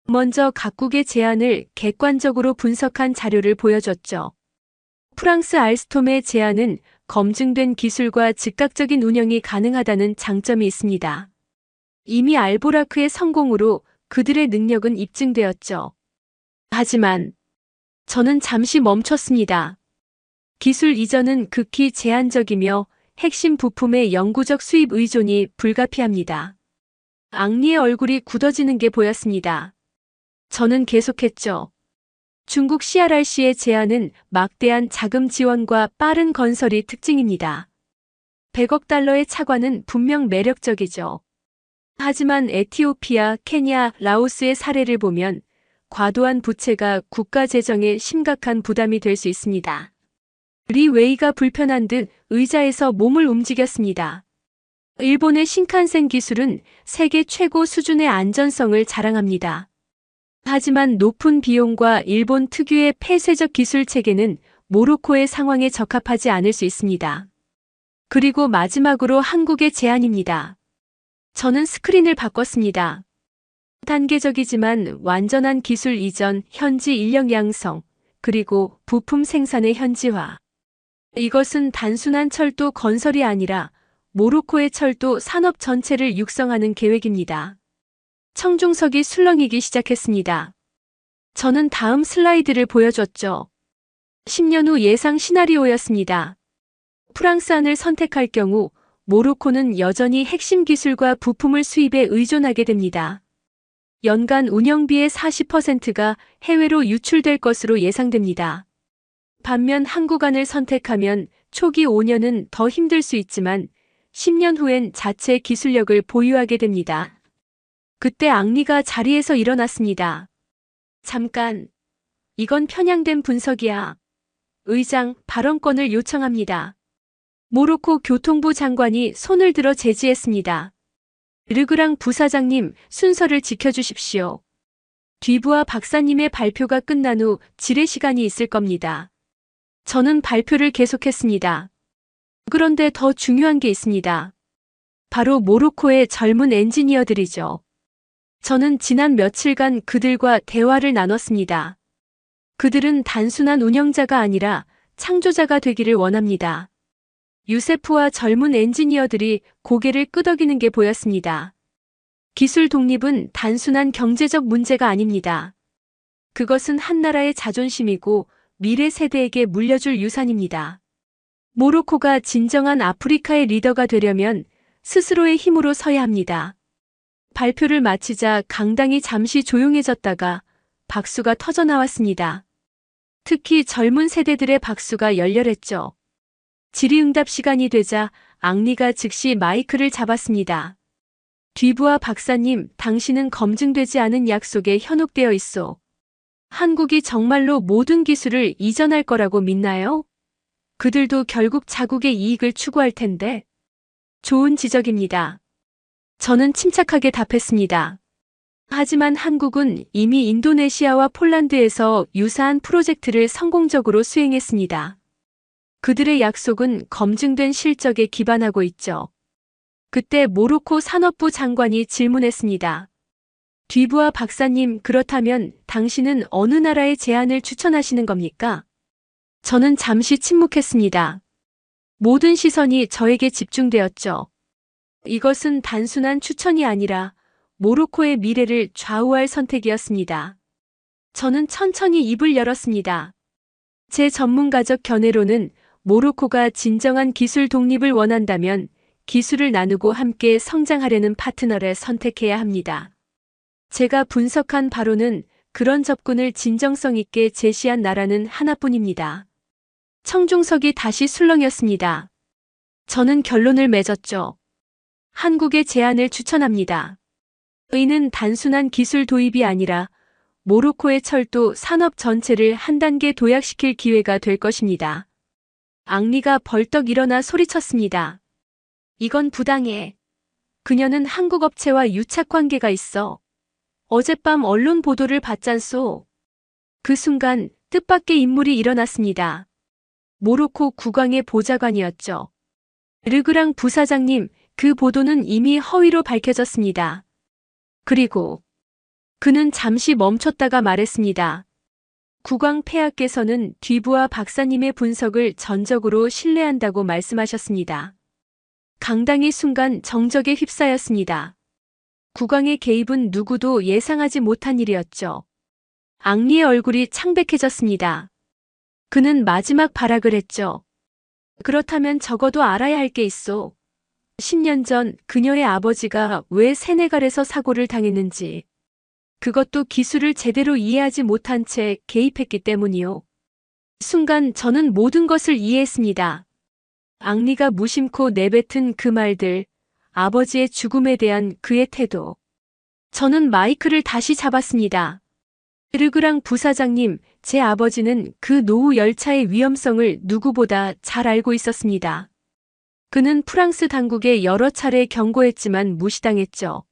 먼저 각국의 제안을 객관적으로 분석한 자료를 보여줬죠. 프랑스 알스톰의 제안은 검증된 기술과 즉각적인 운영이 가능하다는 장점이 있습니다. 이미 알보라크의 성공으로 그들의 능력은 입증되었죠. 하지만 저는 잠시 멈췄습니다. 기술 이전은 극히 제한적이며 핵심 부품의 영구적 수입 의존이 불가피합니다. 앙리의 얼굴이 굳어지는 게 보였습니다. 저는 계속했죠. 중국 CRRC의 제안은 막대한 자금 지원과 빠른 건설이 특징입니다. 100억 달러의 차관은 분명 매력적이죠. 하지만 에티오피아, 케냐, 라오스의 사례를 보면 과도한 부채가 국가 재정에 심각한 부담이 될 수 있습니다. 리 웨이가 불편한 듯 의자에서 몸을 움직였습니다. 일본의 신칸센 기술은 세계 최고 수준의 안전성을 자랑합니다. 하지만 높은 비용과 일본 특유의 폐쇄적 기술 체계는 모로코의 상황에 적합하지 않을 수 있습니다. 그리고 마지막으로 한국의 제안입니다. 저는 스크린을 바꿨습니다. 단계적이지만 완전한 기술 이전, 현지 인력 양성, 그리고 부품 생산의 현지화. 이것은 단순한 철도 건설이 아니라 모로코의 철도 산업 전체를 육성하는 계획입니다. 청중석이 술렁이기 시작했습니다. 저는 다음 슬라이드를 보여줬죠. 10년 후 예상 시나리오였습니다. 프랑스안을 선택할 경우 모로코는 여전히 핵심 기술과 부품을 수입에 의존하게 됩니다. 연간 운영비의 40%가 해외로 유출될 것으로 예상됩니다. 반면 한국안을 선택하면 초기 5년은 더 힘들 수 있지만 10년 후엔 자체 기술력을 보유하게 됩니다. 그때 앙리가 자리에서 일어났습니다. 잠깐, 이건 편향된 분석이야. 의장, 발언권을 요청합니다. 모로코 교통부 장관이 손을 들어 제지했습니다. 르그랑 부사장님, 순서를 지켜주십시오. 뒤부와 박사님의 발표가 끝난 후 질의 시간이 있을 겁니다. 저는 발표를 계속했습니다. 그런데 더 중요한 게 있습니다. 바로 모로코의 젊은 엔지니어들이죠. 저는 지난 며칠간 그들과 대화를 나눴습니다. 그들은 단순한 운영자가 아니라 창조자가 되기를 원합니다. 유세프와 젊은 엔지니어들이 고개를 끄덕이는 게 보였습니다. 기술 독립은 단순한 경제적 문제가 아닙니다. 그것은 한 나라의 자존심이고 미래 세대에게 물려줄 유산입니다. 모로코가 진정한 아프리카의 리더가 되려면 스스로의 힘으로 서야 합니다. 발표를 마치자 강당이 잠시 조용해졌다가 박수가 터져나왔습니다. 특히 젊은 세대들의 박수가 열렬했죠. 질의응답 시간이 되자 앙리가 즉시 마이크를 잡았습니다. 뒤부와 박사님, 당신은 검증되지 않은 약속에 현혹되어 있소. 한국이 정말로 모든 기술을 이전할 거라고 믿나요? 그들도 결국 자국의 이익을 추구할 텐데. 좋은 지적입니다. 저는 침착하게 답했습니다. 하지만 한국은 이미 인도네시아와 폴란드에서 유사한 프로젝트를 성공적으로 수행했습니다. 그들의 약속은 검증된 실적에 기반하고 있죠. 그때 모로코 산업부 장관이 질문했습니다. 뒤부와 박사님, 그렇다면 당신은 어느 나라의 제안을 추천하시는 겁니까? 저는 잠시 침묵했습니다. 모든 시선이 저에게 집중되었죠. 이것은 단순한 추천이 아니라 모로코의 미래를 좌우할 선택이었습니다. 저는 천천히 입을 열었습니다. 제 전문가적 견해로는 모로코가 진정한 기술 독립을 원한다면 기술을 나누고 함께 성장하려는 파트너를 선택해야 합니다. 제가 분석한 바로는 그런 접근을 진정성 있게 제시한 나라는 하나뿐입니다. 청중석이 다시 술렁였습니다. 저는 결론을 맺었죠. 한국의 제안을 추천합니다. 이는 단순한 기술 도입이 아니라 모로코의 철도 산업 전체를 한 단계 도약시킬 기회가 될 것입니다. 앙리가 벌떡 일어나 소리쳤습니다. 이건 부당해. 그녀는 한국 업체와 유착 관계가 있어. 어젯밤 언론 보도를 봤잖소. 그 순간 뜻밖의 인물이 일어났습니다. 모로코 국왕의 보좌관이었죠. 르그랑 부사장님, 그 보도는 이미 허위로 밝혀졌습니다. 그리고 그는 잠시 멈췄다가 말했습니다. 국왕 폐하께서는 뒤부와 박사님의 분석을 전적으로 신뢰한다고 말씀하셨습니다. 강당이 순간 정적에 휩싸였습니다. 국왕의 개입은 누구도 예상하지 못한 일이었죠. 앙리의 얼굴이 창백해졌습니다. 그는 마지막 발악을 했죠. 그렇다면 적어도 알아야 할 게 있어. 10년 전 그녀의 아버지가 왜 세네갈에서 사고를 당했는지, 그것도 기술을 제대로 이해하지 못한 채 개입했기 때문이요. 순간 저는 모든 것을 이해했습니다. 앙리가 무심코 내뱉은 그 말들, 아버지의 죽음에 대한 그의 태도. 저는 마이크를 다시 잡았습니다. 르그랑 부사장님, 제 아버지는 그 노후 열차의 위험성을 누구보다 잘 알고 있었습니다. 그는 프랑스 당국에 여러 차례 경고했지만 무시당했죠.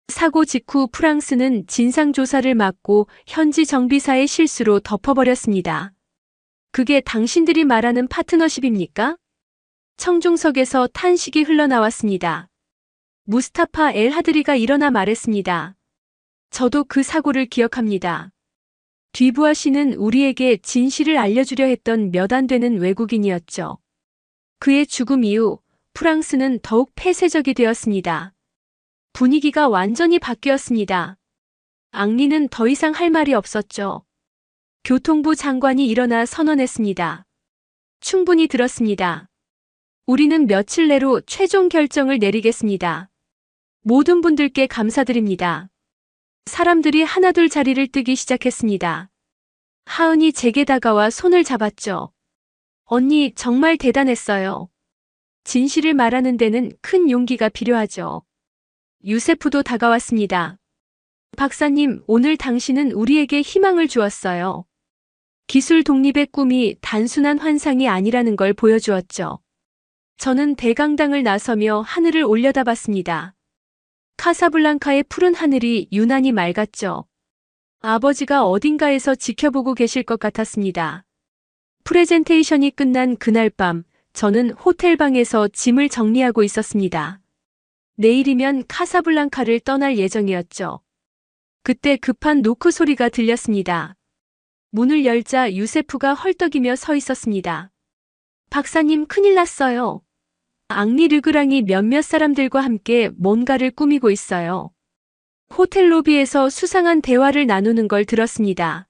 사고 직후 프랑스는 진상조사를 막고 현지 정비사의 실수로 덮어버렸습니다. 그게 당신들이 말하는 파트너십입니까? 청중석에서 탄식이 흘러나왔습니다. 무스타파 엘 하드리가 일어나 말했습니다. 저도 그 사고를 기억합니다. 뒤부아 씨는 우리에게 진실을 알려주려 했던 몇 안 되는 외국인이었죠. 그의 죽음 이후 프랑스는 더욱 폐쇄적이 되었습니다. 분위기가 완전히 바뀌었습니다. 앙리는 더 이상 할 말이 없었죠. 교통부 장관이 일어나 선언했습니다. 충분히 들었습니다. 우리는 며칠 내로 최종 결정을 내리겠습니다. 모든 분들께 감사드립니다. 사람들이 하나둘 자리를 뜨기 시작했습니다. 하은이 제게 다가와 손을 잡았죠. 언니, 정말 대단했어요. 진실을 말하는 데는 큰 용기가 필요하죠. 유세프도 다가왔습니다. 박사님, 오늘 당신은 우리에게 희망을 주었어요. 기술 독립의 꿈이 단순한 환상이 아니라는 걸 보여주었죠. 저는 대강당을 나서며 하늘을 올려다봤습니다. 카사블랑카의 푸른 하늘이 유난히 맑았죠. 아버지가 어딘가에서 지켜보고 계실 것 같았습니다. 프레젠테이션이 끝난 그날 밤, 저는 호텔방에서 짐을 정리하고 있었습니다. 내일이면 카사블랑카를 떠날 예정이었죠. 그때 급한 노크 소리가 들렸습니다. 문을 열자 유세프가 헐떡이며 서 있었습니다. 박사님, 큰일 났어요. 앙리 르그랑이 몇몇 사람들과 함께 뭔가를 꾸미고 있어요. 호텔 로비에서 수상한 대화를 나누는 걸 들었습니다.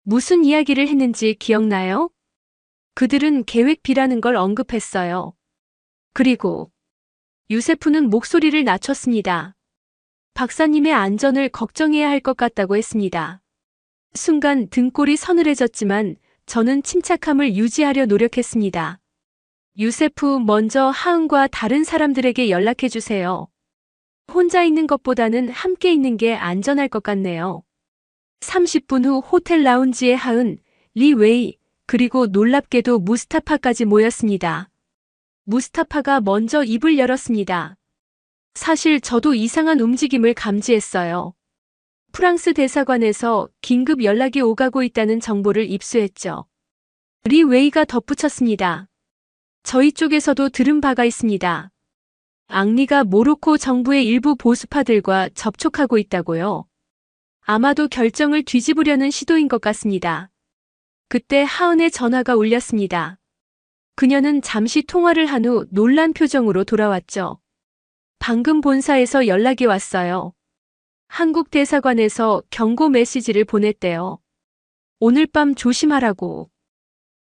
무슨 이야기를 했는지 기억나요? 그들은 계획 B라는 걸 언급했어요. 그리고 유세프는 목소리를 낮췄습니다. 박사님의 안전을 걱정해야 할 것 같다고 했습니다. 순간 등골이 서늘해졌지만 저는 침착함을 유지하려 노력했습니다. 유세프, 먼저 하은과 다른 사람들에게 연락해 주세요. 혼자 있는 것보다는 함께 있는 게 안전할 것 같네요. 30분 후 호텔 라운지에 하은, 리 웨이, 그리고 놀랍게도 무스타파까지 모였습니다. 무스타파가 먼저 입을 열었습니다. 사실 저도 이상한 움직임을 감지했어요. 프랑스 대사관에서 긴급 연락이 오가고 있다는 정보를 입수했죠. 리 웨이가 덧붙였습니다. 저희 쪽에서도 들은 바가 있습니다. 앙리가 모로코 정부의 일부 보수파들과 접촉하고 있다고요. 아마도 결정을 뒤집으려는 시도인 것 같습니다. 그때 하은의 전화가 울렸습니다. 그녀는 잠시 통화를 한 후 놀란 표정으로 돌아왔죠. 방금 본사에서 연락이 왔어요. 한국 대사관에서 경고 메시지를 보냈대요. 오늘 밤 조심하라고.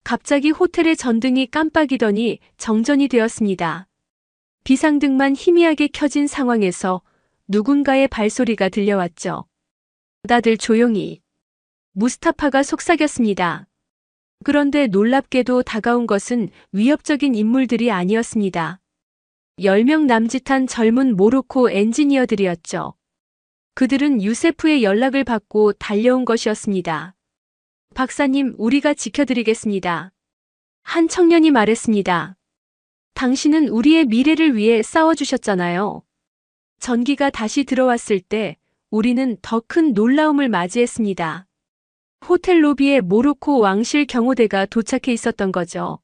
갑자기 호텔의 전등이 깜빡이더니 정전이 되었습니다. 비상등만 희미하게 켜진 상황에서 누군가의 발소리가 들려왔죠. 다들 조용히. 무스타파가 속삭였습니다. 그런데 놀랍게도 다가온 것은 위협적인 인물들이 아니었습니다. 10명 남짓한 젊은 모로코 엔지니어들이었죠. 그들은 유세프의 연락을 받고 달려온 것이었습니다. 박사님, 우리가 지켜드리겠습니다. 한 청년이 말했습니다. 당신은 우리의 미래를 위해 싸워주셨잖아요. 전기가 다시 들어왔을 때 우리는 더 큰 놀라움을 맞이했습니다. 호텔 로비에 모로코 왕실 경호대가 도착해 있었던 거죠.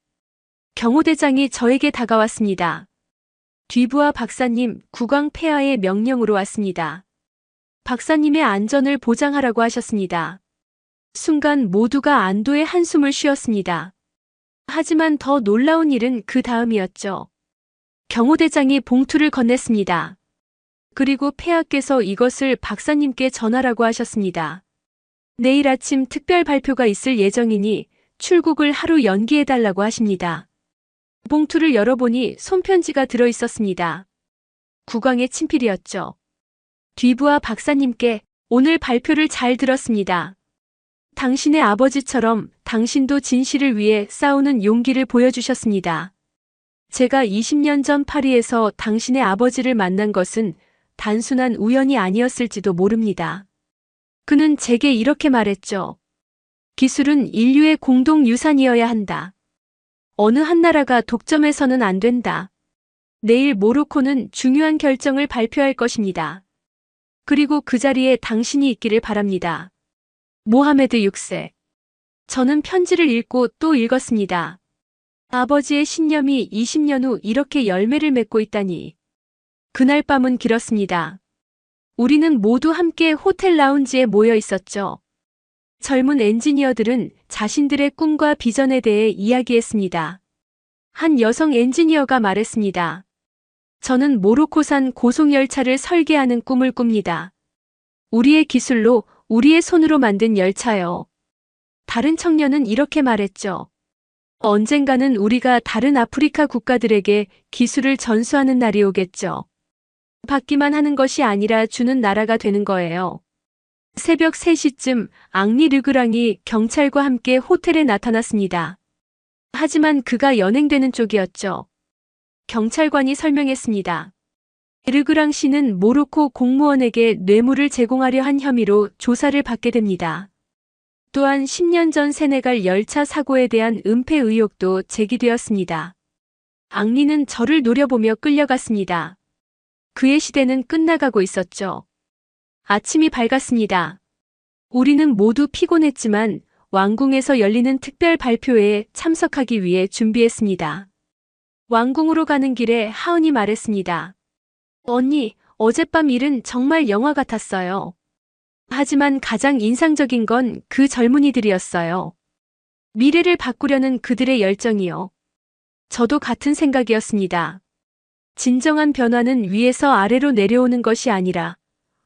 경호대장이 저에게 다가왔습니다. 뒤부하 박사님, 국왕 폐하의 명령으로 왔습니다. 박사님의 안전을 보장하라고 하셨습니다. 순간 모두가 안도의 한숨을 쉬었습니다. 하지만 더 놀라운 일은 그 다음이었죠. 경호대장이 봉투를 건넸습니다. 그리고 폐하께서 이것을 박사님께 전하라고 하셨습니다. 내일 아침 특별 발표가 있을 예정이니 출국을 하루 연기해달라고 하십니다. 봉투를 열어보니 손편지가 들어 있었습니다. 국왕의 친필이었죠. 뒤부하 박사님께 오늘 발표를 잘 들었습니다. 당신의 아버지처럼 당신도 진실을 위해 싸우는 용기를 보여주셨습니다. 제가 20년 전 파리에서 당신의 아버지를 만난 것은 단순한 우연이 아니었을지도 모릅니다. 그는 제게 이렇게 말했죠. 기술은 인류의 공동 유산이어야 한다. 어느 한 나라가 독점해서는 안 된다. 내일 모로코는 중요한 결정을 발표할 것입니다. 그리고 그 자리에 당신이 있기를 바랍니다. 모하메드 6세. 저는 편지를 읽고 또 읽었습니다. 아버지의 신념이 20년 후 이렇게 열매를 맺고 있다니. 그날 밤은 길었습니다. 우리는 모두 함께 호텔 라운지에 모여 있었죠. 젊은 엔지니어들은 자신들의 꿈과 비전에 대해 이야기했습니다. 한 여성 엔지니어가 말했습니다. 저는 모로코산 고속열차를 설계하는 꿈을 꿉니다. 우리의 기술로 우리의 손으로 만든 열차요. 다른 청년은 이렇게 말했죠. 언젠가는 우리가 다른 아프리카 국가들에게 기술을 전수하는 날이 오겠죠. 받기만 하는 것이 아니라 주는 나라가 되는 거예요. 새벽 3시쯤 앙리 르그랑이 경찰과 함께 호텔에 나타났습니다. 하지만 그가 연행되는 쪽이었죠. 경찰관이 설명했습니다. 르그랑 씨는 모로코 공무원에게 뇌물을 제공하려 한 혐의로 조사를 받게 됩니다. 또한 10년 전 세네갈 열차 사고에 대한 은폐 의혹도 제기되었습니다. 앙리는 저를 노려보며 끌려갔습니다. 그의 시대는 끝나가고 있었죠. 아침이 밝았습니다. 우리는 모두 피곤했지만 왕궁에서 열리는 특별 발표회에 참석하기 위해 준비했습니다. 왕궁으로 가는 길에 하은이 말했습니다. 언니, 어젯밤 일은 정말 영화 같았어요. 하지만 가장 인상적인 건 그 젊은이들이었어요. 미래를 바꾸려는 그들의 열정이요. 저도 같은 생각이었습니다. 진정한 변화는 위에서 아래로 내려오는 것이 아니라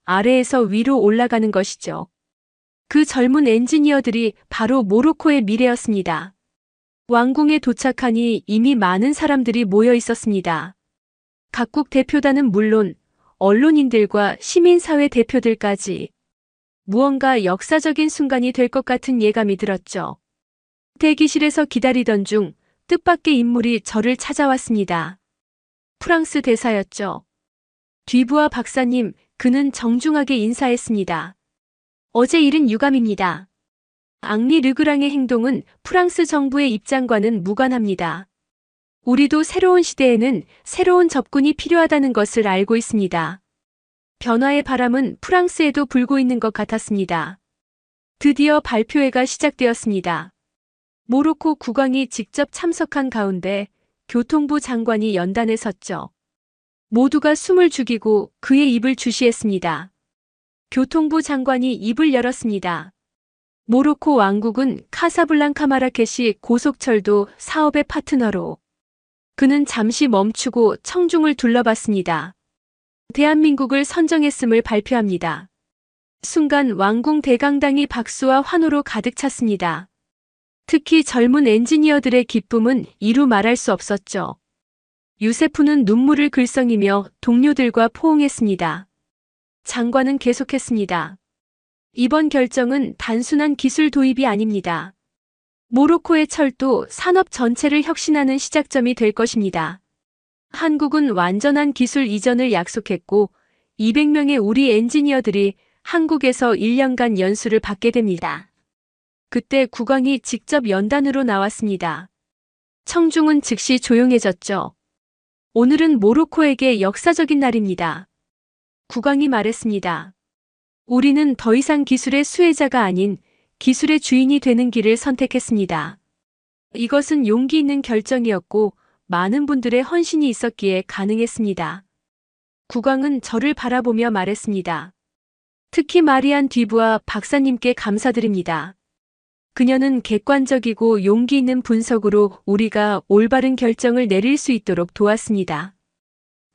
아래에서 위로 올라가는 것이죠. 그 젊은 엔지니어들이 바로 모로코의 미래였습니다. 왕궁에 도착하니 이미 많은 사람들이 모여 있었습니다. 각국 대표단은 물론 언론인들과 시민사회 대표들까지 무언가 역사적인 순간이 될 것 같은 예감이 들었죠. 대기실에서 기다리던 중 뜻밖의 인물이 저를 찾아왔습니다. 프랑스 대사였죠. 뒤부하 박사님, 그는 정중하게 인사했습니다. 어제 일은 유감입니다. 앙리 르그랑의 행동은 프랑스 정부의 입장과는 무관합니다. 우리도 새로운 시대에는 새로운 접근이 필요하다는 것을 알고 있습니다. 변화의 바람은 프랑스에도 불고 있는 것 같았습니다. 드디어 발표회가 시작되었습니다. 모로코 국왕이 직접 참석한 가운데 교통부 장관이 연단에 섰죠. 모두가 숨을 죽이고 그의 입을 주시했습니다. 교통부 장관이 입을 열었습니다. 모로코 왕국은 카사블랑카 마라케시 고속철도 사업의 파트너로. 그는 잠시 멈추고 청중을 둘러봤습니다. 대한민국을 선정했음을 발표합니다. 순간 왕궁 대강당이 박수와 환호로 가득 찼습니다. 특히 젊은 엔지니어들의 기쁨은 이루 말할 수 없었죠. 유세프는 눈물을 글썽이며 동료들과 포옹했습니다. 장관은 계속했습니다. 이번 결정은 단순한 기술 도입이 아닙니다. 모로코의 철도 산업 전체를 혁신하는 시작점이 될 것입니다. 한국은 완전한 기술 이전을 약속했고 200명의 우리 엔지니어들이 한국에서 1년간 연수를 받게 됩니다. 그때 국왕이 직접 연단으로 나왔습니다. 청중은 즉시 조용해졌죠. 오늘은 모로코에게 역사적인 날입니다. 국왕이 말했습니다. 우리는 더 이상 기술의 수혜자가 아닌 기술의 주인이 되는 길을 선택했습니다. 이것은 용기 있는 결정이었고 많은 분들의 헌신이 있었기에 가능했습니다. 국왕은 저를 바라보며 말했습니다. 특히 마리안 뒤부와 박사님께 감사드립니다. 그녀는 객관적이고 용기 있는 분석으로 우리가 올바른 결정을 내릴 수 있도록 도왔습니다.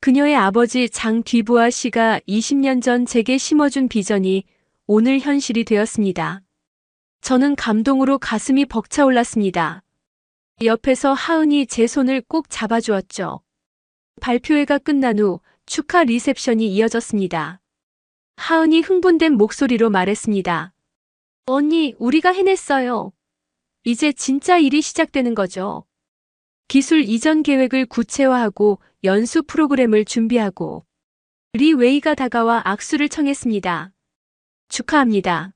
그녀의 아버지 장 뒤부아 씨가 20년 전 제게 심어준 비전이 오늘 현실이 되었습니다. 저는 감동으로 가슴이 벅차올랐습니다. 옆에서 하은이 제 손을 꼭 잡아주었죠. 발표회가 끝난 후 축하 리셉션이 이어졌습니다. 하은이 흥분된 목소리로 말했습니다. 언니, 우리가 해냈어요. 이제 진짜 일이 시작되는 거죠. 기술 이전 계획을 구체화하고 연수 프로그램을 준비하고 리 웨이가 다가와 악수를 청했습니다. 축하합니다.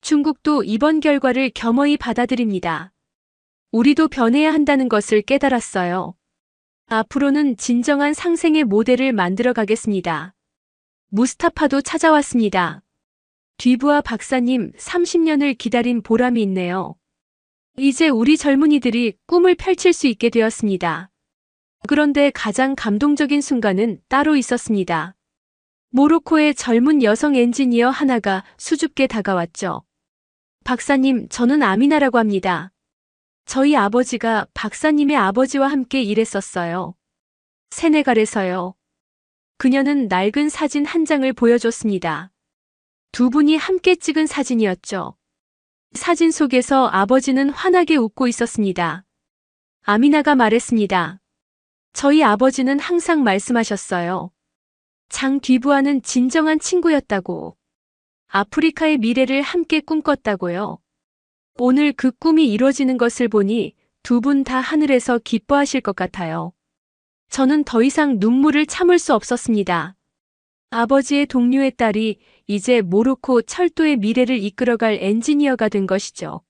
중국도 이번 결과를 겸허히 받아들입니다. 우리도 변해야 한다는 것을 깨달았어요. 앞으로는 진정한 상생의 모델을 만들어 가겠습니다. 무스타파도 찾아왔습니다. 뒤부아 박사님 30년을 기다린 보람이 있네요. 이제 우리 젊은이들이 꿈을 펼칠 수 있게 되었습니다. 그런데 가장 감동적인 순간은 따로 있었습니다. 모로코의 젊은 여성 엔지니어 하나가 수줍게 다가왔죠. 박사님, 저는 아미나라고 합니다. 저희 아버지가 박사님의 아버지와 함께 일했었어요. 세네갈에서요. 그녀는 낡은 사진 한 장을 보여줬습니다. 두 분이 함께 찍은 사진이었죠. 사진 속에서 아버지는 환하게 웃고 있었습니다. 아미나가 말했습니다. 저희 아버지는 항상 말씀하셨어요. 장 뒤부아는 진정한 친구였다고. 아프리카의 미래를 함께 꿈꿨다고요. 오늘 그 꿈이 이루어지는 것을 보니 두 분 다 하늘에서 기뻐하실 것 같아요. 저는 더 이상 눈물을 참을 수 없었습니다. 아버지의 동료의 딸이 이제 모로코 철도의 미래를 이끌어갈 엔지니어가 된 것이죠.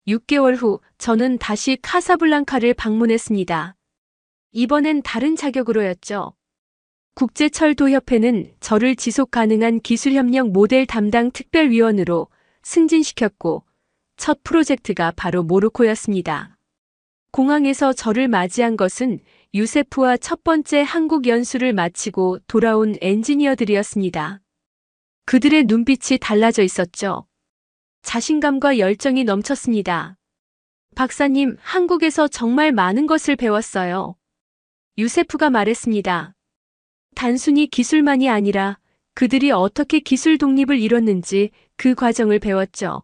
6개월 후 저는 다시 카사블랑카를 방문했습니다. 이번엔 다른 자격으로였죠. 국제철도협회는 저를 지속가능한 기술협력 모델 담당 특별위원으로 승진시켰고 첫 프로젝트가 바로 모로코였습니다. 공항에서 저를 맞이한 것은 유세프와 첫 번째 한국 연수를 마치고 돌아온 엔지니어들이었습니다. 그들의 눈빛이 달라져 있었죠. 자신감과 열정이 넘쳤습니다. 박사님, 한국에서 정말 많은 것을 배웠어요. 유세프가 말했습니다. 단순히 기술만이 아니라 그들이 어떻게 기술 독립을 이뤘는지 그 과정을 배웠죠.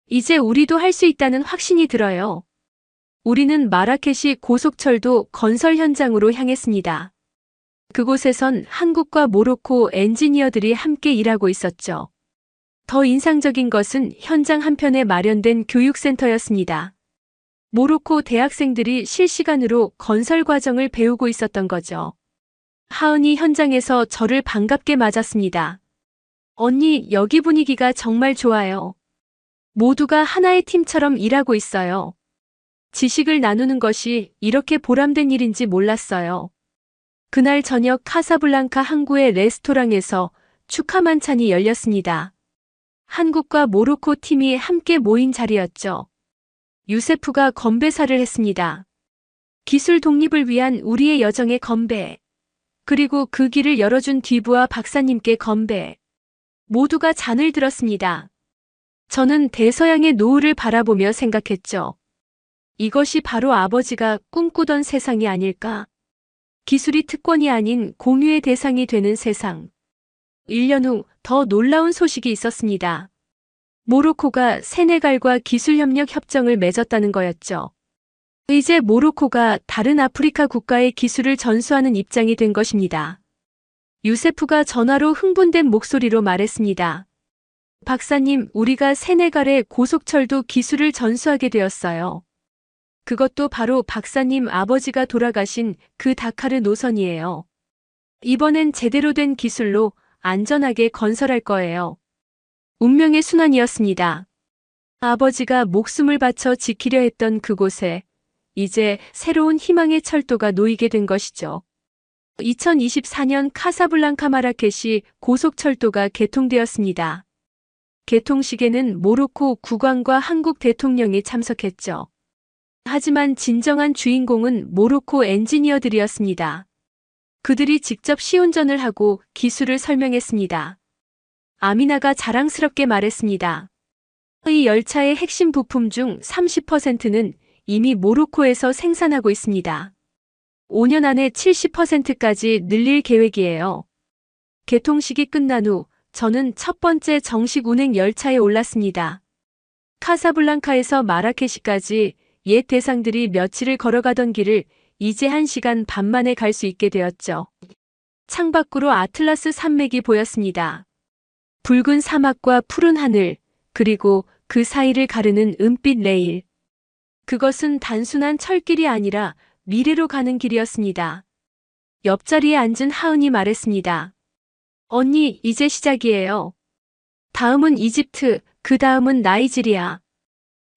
이제 우리도 할 수 있다는 확신이 들어요. 우리는 마라케시 고속철도 건설 현장으로 향했습니다. 그곳에선 한국과 모로코 엔지니어들이 함께 일하고 있었죠. 더 인상적인 것은 현장 한편에 마련된 교육센터였습니다. 모로코 대학생들이 실시간으로 건설 과정을 배우고 있었던 거죠. 하은이 현장에서 저를 반갑게 맞았습니다. 언니, 여기 분위기가 정말 좋아요. 모두가 하나의 팀처럼 일하고 있어요. 지식을 나누는 것이 이렇게 보람된 일인지 몰랐어요. 그날 저녁 카사블랑카 항구의 레스토랑에서 축하 만찬이 열렸습니다. 한국과 모로코 팀이 함께 모인 자리였죠. 유세프가 건배사를 했습니다. 기술 독립을 위한 우리의 여정의 건배. 그리고 그 길을 열어준 뒤부와 박사님께 건배. 모두가 잔을 들었습니다. 저는 대서양의 노을을 바라보며 생각했죠. 이것이 바로 아버지가 꿈꾸던 세상이 아닐까? 기술이 특권이 아닌 공유의 대상이 되는 세상. 1년 후 더 놀라운 소식이 있었습니다. 모로코가 세네갈과 기술협력 협정을 맺었다는 거였죠. 이제 모로코가 다른 아프리카 국가의 기술을 전수하는 입장이 된 것입니다. 유세프가 전화로 흥분된 목소리로 말했습니다. 박사님, 우리가 세네갈의 고속철도 기술을 전수하게 되었어요. 그것도 바로 박사님 아버지가 돌아가신 그 다카르 노선이에요. 이번엔 제대로 된 기술로 안전하게 건설할 거예요. 운명의 순환이었습니다. 아버지가 목숨을 바쳐 지키려 했던 그곳에 이제 새로운 희망의 철도가 놓이게 된 것이죠. 2024년 카사블랑카 마라케시 고속철도가 개통되었습니다. 개통식에는 모로코 국왕과 한국 대통령이 참석했죠. 하지만 진정한 주인공은 모로코 엔지니어들이었습니다. 그들이 직접 시운전을 하고 기술을 설명했습니다. 아미나가 자랑스럽게 말했습니다. 이 열차의 핵심 부품 중 30%는 이미 모로코에서 생산하고 있습니다. 5년 안에 70%까지 늘릴 계획이에요. 개통식이 끝난 후 저는 첫 번째 정식 운행 열차에 올랐습니다. 카사블랑카에서 마라케시까지 옛 대상들이 며칠을 걸어가던 길을 이제 1시간 반 만에 갈 수 있게 되었죠. 창밖으로 아틀라스 산맥이 보였습니다. 붉은 사막과 푸른 하늘, 그리고 그 사이를 가르는 은빛 레일. 그것은 단순한 철길이 아니라 미래로 가는 길이었습니다. 옆자리에 앉은 하은이 말했습니다. 언니, 이제 시작이에요. 다음은 이집트, 그 다음은 나이지리아.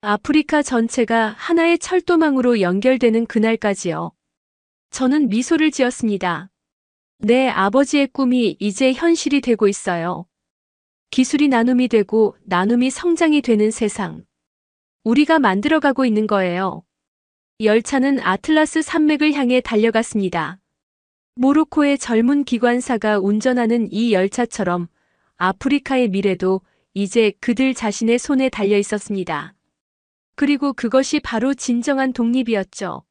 아프리카 전체가 하나의 철도망으로 연결되는 그날까지요. 저는 미소를 지었습니다. 내 아버지의 꿈이 이제 현실이 되고 있어요. 기술이 나눔이 되고 나눔이 성장이 되는 세상. 우리가 만들어가고 있는 거예요. 열차는 아틀라스 산맥을 향해 달려갔습니다. 모로코의 젊은 기관사가 운전하는 이 열차처럼 아프리카의 미래도 이제 그들 자신의 손에 달려 있었습니다. 그리고 그것이 바로 진정한 독립이었죠.